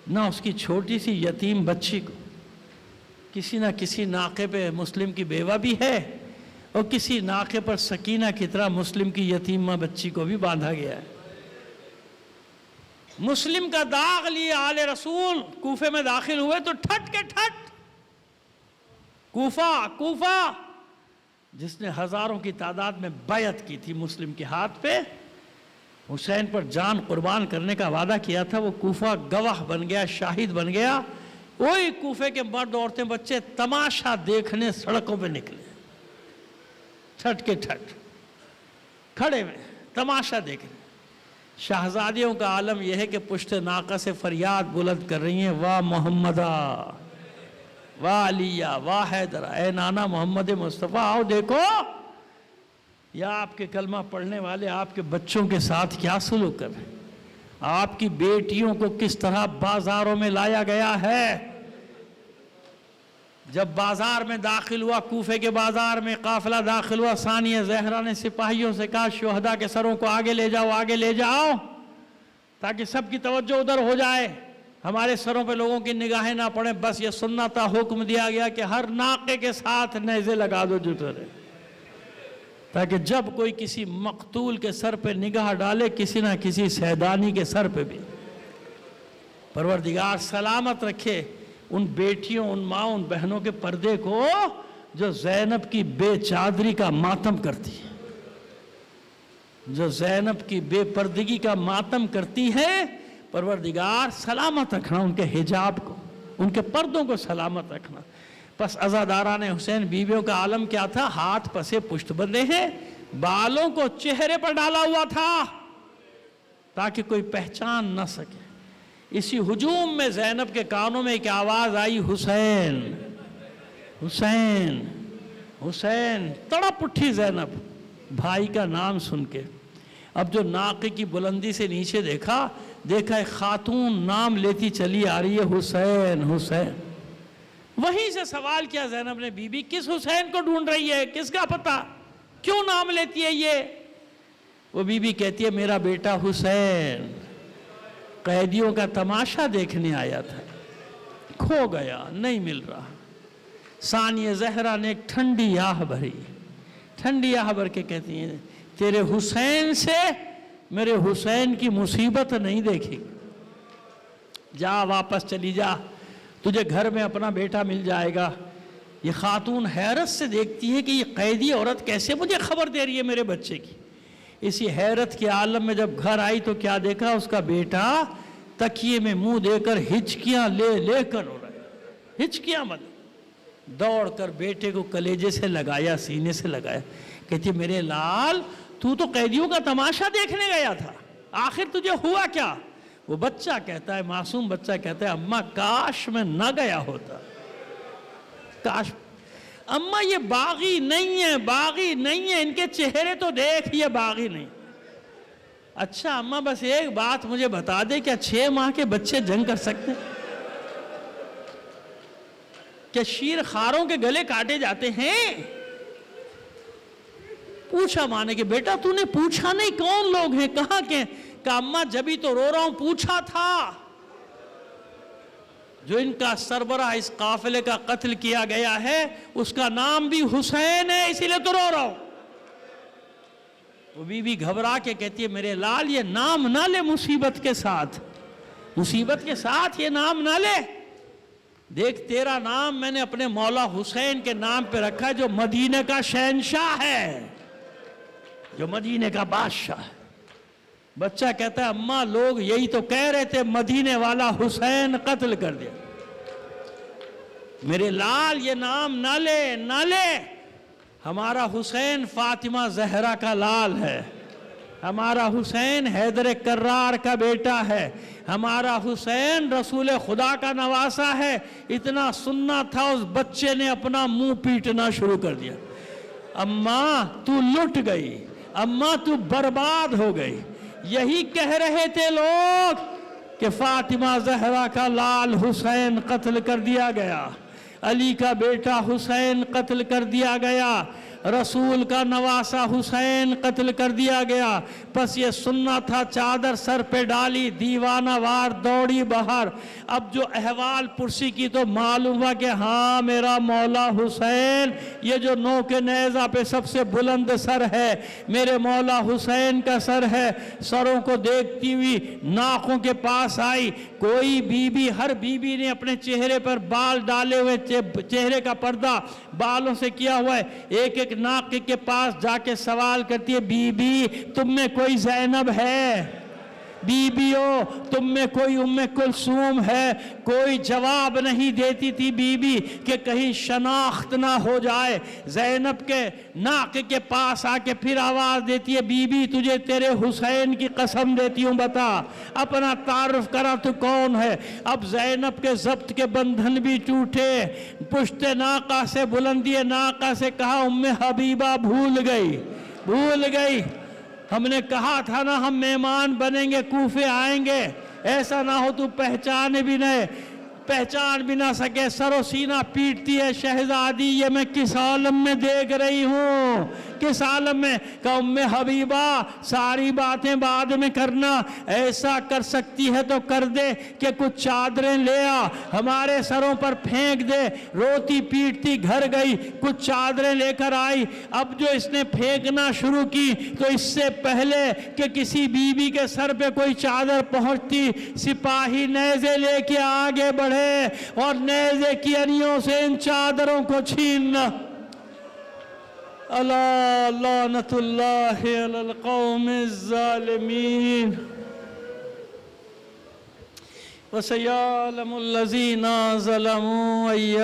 B: نہ اس کی چھوٹی سی یتیم بچی کو. کسی نہ کسی ناقے پہ مسلم کی بیوہ بھی ہے, اور کسی ناقے پر سکینہ کی طرح مسلم کی یتیمہ بچی کو بھی باندھا گیا ہے. مسلم کا داغ لیے آل رسول کوفے میں داخل ہوئے تو ٹھٹ کے ٹھٹ کوفہ جس نے ہزاروں کی تعداد میں بیعت کی تھی مسلم کے ہاتھ پہ, حسین پر جان قربان کرنے کا وعدہ کیا تھا, وہ کوفہ گواہ بن گیا, شاہد بن گیا. وہی کوفے کے مرد عورتیں بچے تماشا دیکھنے سڑکوں پہ نکلے, ٹھٹ کے ٹھٹ کھڑے میں تماشا دیکھنے. شہزادیوں کا عالم یہ ہے کہ پشت ناقہ سے فریاد بلند کر رہی ہیں, واہ محمدہ, واہ علیہ, واہ حیدرہ, اے نانا محمد مصطفیٰ آؤ دیکھو یا آپ کے کلمہ پڑھنے والے آپ کے بچوں کے ساتھ کیا سلوک کر رہے ہیں, آپ کی بیٹیوں کو کس طرح بازاروں میں لایا گیا ہے. جب بازار میں داخل ہوا, کوفے کے بازار میں قافلہ داخل ہوا, ثانیہ زہرا نے سپاہیوں سے کہا شہداء کے سروں کو آگے لے جاؤ, آگے لے جاؤ, تاکہ سب کی توجہ ادھر ہو جائے, ہمارے سروں پہ لوگوں کی نگاہیں نہ پڑیں. بس یہ سننا تھا, حکم دیا گیا کہ ہر ناقے کے ساتھ نیزے لگا دو جو ترے, تاکہ جب کوئی کسی مقتول کے سر پہ نگاہ ڈالے کسی نہ کسی سیدانی کے سر پہ بھی پروردگار سلامت رکھے ان بیٹیوں, ان ماں, ان بہنوں کے پردے کو جو زینب کی بے چادری کا ماتم کرتی ہیں, جو زینب کی بے پردگی کا ماتم کرتی ہیں. پروردگار سلامت رکھنا ان کے حجاب کو, ان کے پردوں کو سلامت رکھنا. پس عزاداران حسین بیویوں کا عالم کیا تھا؟ ہاتھ پسے پشت بندھے ہیں, بالوں کو چہرے پر ڈالا ہوا تھا تاکہ کوئی پہچان نہ سکے. اسی ہجوم میں زینب کے کانوں میں ایک آواز آئی, حسین حسین حسین. تڑپ اٹھی زینب بھائی کا نام سن کے. اب جو ناقے کی بلندی سے نیچے دیکھا ایک خاتون نام لیتی چلی آ رہی ہے, حسین حسین. وہیں سے سوال کیا زینب نے, بی بی کس حسین کو ڈھونڈ رہی ہے, کس کا پتہ, کیوں نام لیتی ہے یہ؟ وہ بی بی کہتی ہے میرا بیٹا حسین قیدیوں کا تماشا دیکھنے آیا تھا, کھو گیا, نہیں مل رہا. ثانیہ زہرا نے ایک ٹھنڈی آہ بھری, ٹھنڈی آہ بھر کے کہتی ہیں تیرے حسین سے میرے حسین کی مصیبت نہیں دیکھی, جا واپس چلی جا, تجھے گھر میں اپنا بیٹا مل جائے گا. یہ خاتون حیرت سے دیکھتی ہے کہ یہ قیدی عورت کیسے مجھے خبر دے رہی ہے میرے بچے کی. اسی حیرت کے عالم میں جب گھر آئی تو کیا دیکھا, اس کا بیٹا تکیے میں منہ دے کر ہچکیاں لے کر ہو رہا ہے, ہچکیاں دوڑ کر بیٹے کو کلیجے سے لگایا, سینے سے لگایا. کہتی میرے لال تو قیدیوں کا تماشا دیکھنے گیا تھا, آخر تجھے ہوا کیا؟ وہ بچہ کہتا ہے, معصوم بچہ کہتا ہے اماں کاش میں نہ گیا ہوتا, کاش. اماں یہ باغی نہیں ہے، باغی نہیں ہے، ان کے چہرے تو دیکھ، یہ باغی نہیں۔ اچھا اماں بس ایک بات مجھے بتا دے، کیا 6 ماہ کے بچے جنگ کر سکتے ہیں؟ کیا شیر خاروں کے گلے کاٹے جاتے ہیں؟ پوچھا ماں نے کہ بیٹا تو نے پوچھا نہیں کون لوگ ہیں، کہاں کے؟ کہا اماں جبھی تو رو رہا ہوں، پوچھا تھا۔ جو ان کا سربراہ اس قافلے کا قتل کیا گیا ہے اس کا نام بھی حسین ہے، اسی لیے تو رو رہا ہوں۔ وہ بی بی گھبرا کے کہتی ہے میرے لال یہ نام نہ لے، مصیبت کے ساتھ، مصیبت کے ساتھ یہ نام نہ لے۔ دیکھ تیرا نام میں نے اپنے مولا حسین کے نام پہ رکھا ہے، جو مدینے کا شہنشاہ ہے، جو مدینے کا بادشاہ ہے۔ بچہ کہتا ہے اماں لوگ یہی تو کہہ رہے تھے مدینے والا حسین قتل کر دیا۔ میرے لال یہ نام نہ لے، نہ لے۔ ہمارا حسین فاطمہ زہرا کا لال ہے، ہمارا حسین حیدر کرار کا بیٹا ہے، ہمارا حسین رسول خدا کا نواسا ہے۔ اتنا سننا تھا اس بچے نے اپنا منہ پیٹنا شروع کر دیا۔ اماں تو لٹ گئی، اماں تو برباد ہو گئی۔ یہی کہہ رہے تھے لوگ کہ فاطمہ زہرا کا لال حسین قتل کر دیا گیا، علی کا بیٹا حسین قتل کر دیا گیا، رسول کا نواسا حسین قتل کر دیا گیا۔ پس یہ سننا تھا، چادر سر پہ ڈالی، دیوانہ وار دوڑی باہر۔ اب جو احوال پرسی کی تو معلوم ہوا کہ ہاں میرا مولا حسین، یہ جو نوک نیزہ پہ سب سے بلند سر ہے میرے مولا حسین کا سر ہے۔ سروں کو دیکھتی ہوئی ناکوں کے پاس آئی۔ کوئی بی بی، ہر بی بی نے اپنے چہرے پر بال ڈالے ہوئے، چہرے کا پردہ بالوں سے کیا ہوا ہے، ایک ایک ناک کے پاس جا کے سوال کرتی ہے بی بی تم میں کوئی زینب ہے؟ بی بیو تم میں کوئی ام کلثوم ہے؟ کوئی جواب نہیں دیتی تھی بی بی کہ کہیں شناخت نہ ہو جائے۔ زینب کے ناک کے پاس آ کے پھر آواز دیتی ہے بی بی تجھے تیرے حسین کی قسم دیتی ہوں بتا، اپنا تعارف کرا تو کون ہے۔ اب زینب کے ضبط کے بندھن بھی ٹوٹے، پشت ناقہ سے، بلندی ناقہ سے کہا ام حبیبہ بھول گئی، بھول گئی۔ ہم نے کہا تھا نا ہم مہمان بنیں گے، کوفے آئیں گے، ایسا نہ ہو تو پہچان بھی نہ سکے۔ سر و سینہ پیٹتی ہے شہزادی یہ میں کس عالم میں دیکھ رہی ہوں، کس عالم میں؟ کہ ام حبیبہ ساری باتیں بعد میں کرنا، ایسا کر سکتی ہے تو کر دے کہ کچھ چادریں لے آ ہمارے سروں پر پھینک دے۔ روتی پیٹتی گھر گئی، کچھ چادریں لے کر آئی۔ اب جو اس نے پھینکنا شروع کی تو اس سے پہلے کہ کسی بی بی کے سر پہ کوئی چادر پہنچتی، سپاہی نیزے لے کے آگے بڑھے اور نیزے کی انیوں سے ان چادروں کو چھیننا۔ الا لعنت اللہ علی القوم الظالمین وسيعلم الذين ظلموا أي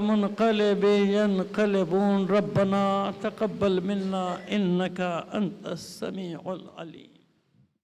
B: منقلب ينقلبون ربنا تقبل منا إنك أنت السميع العليم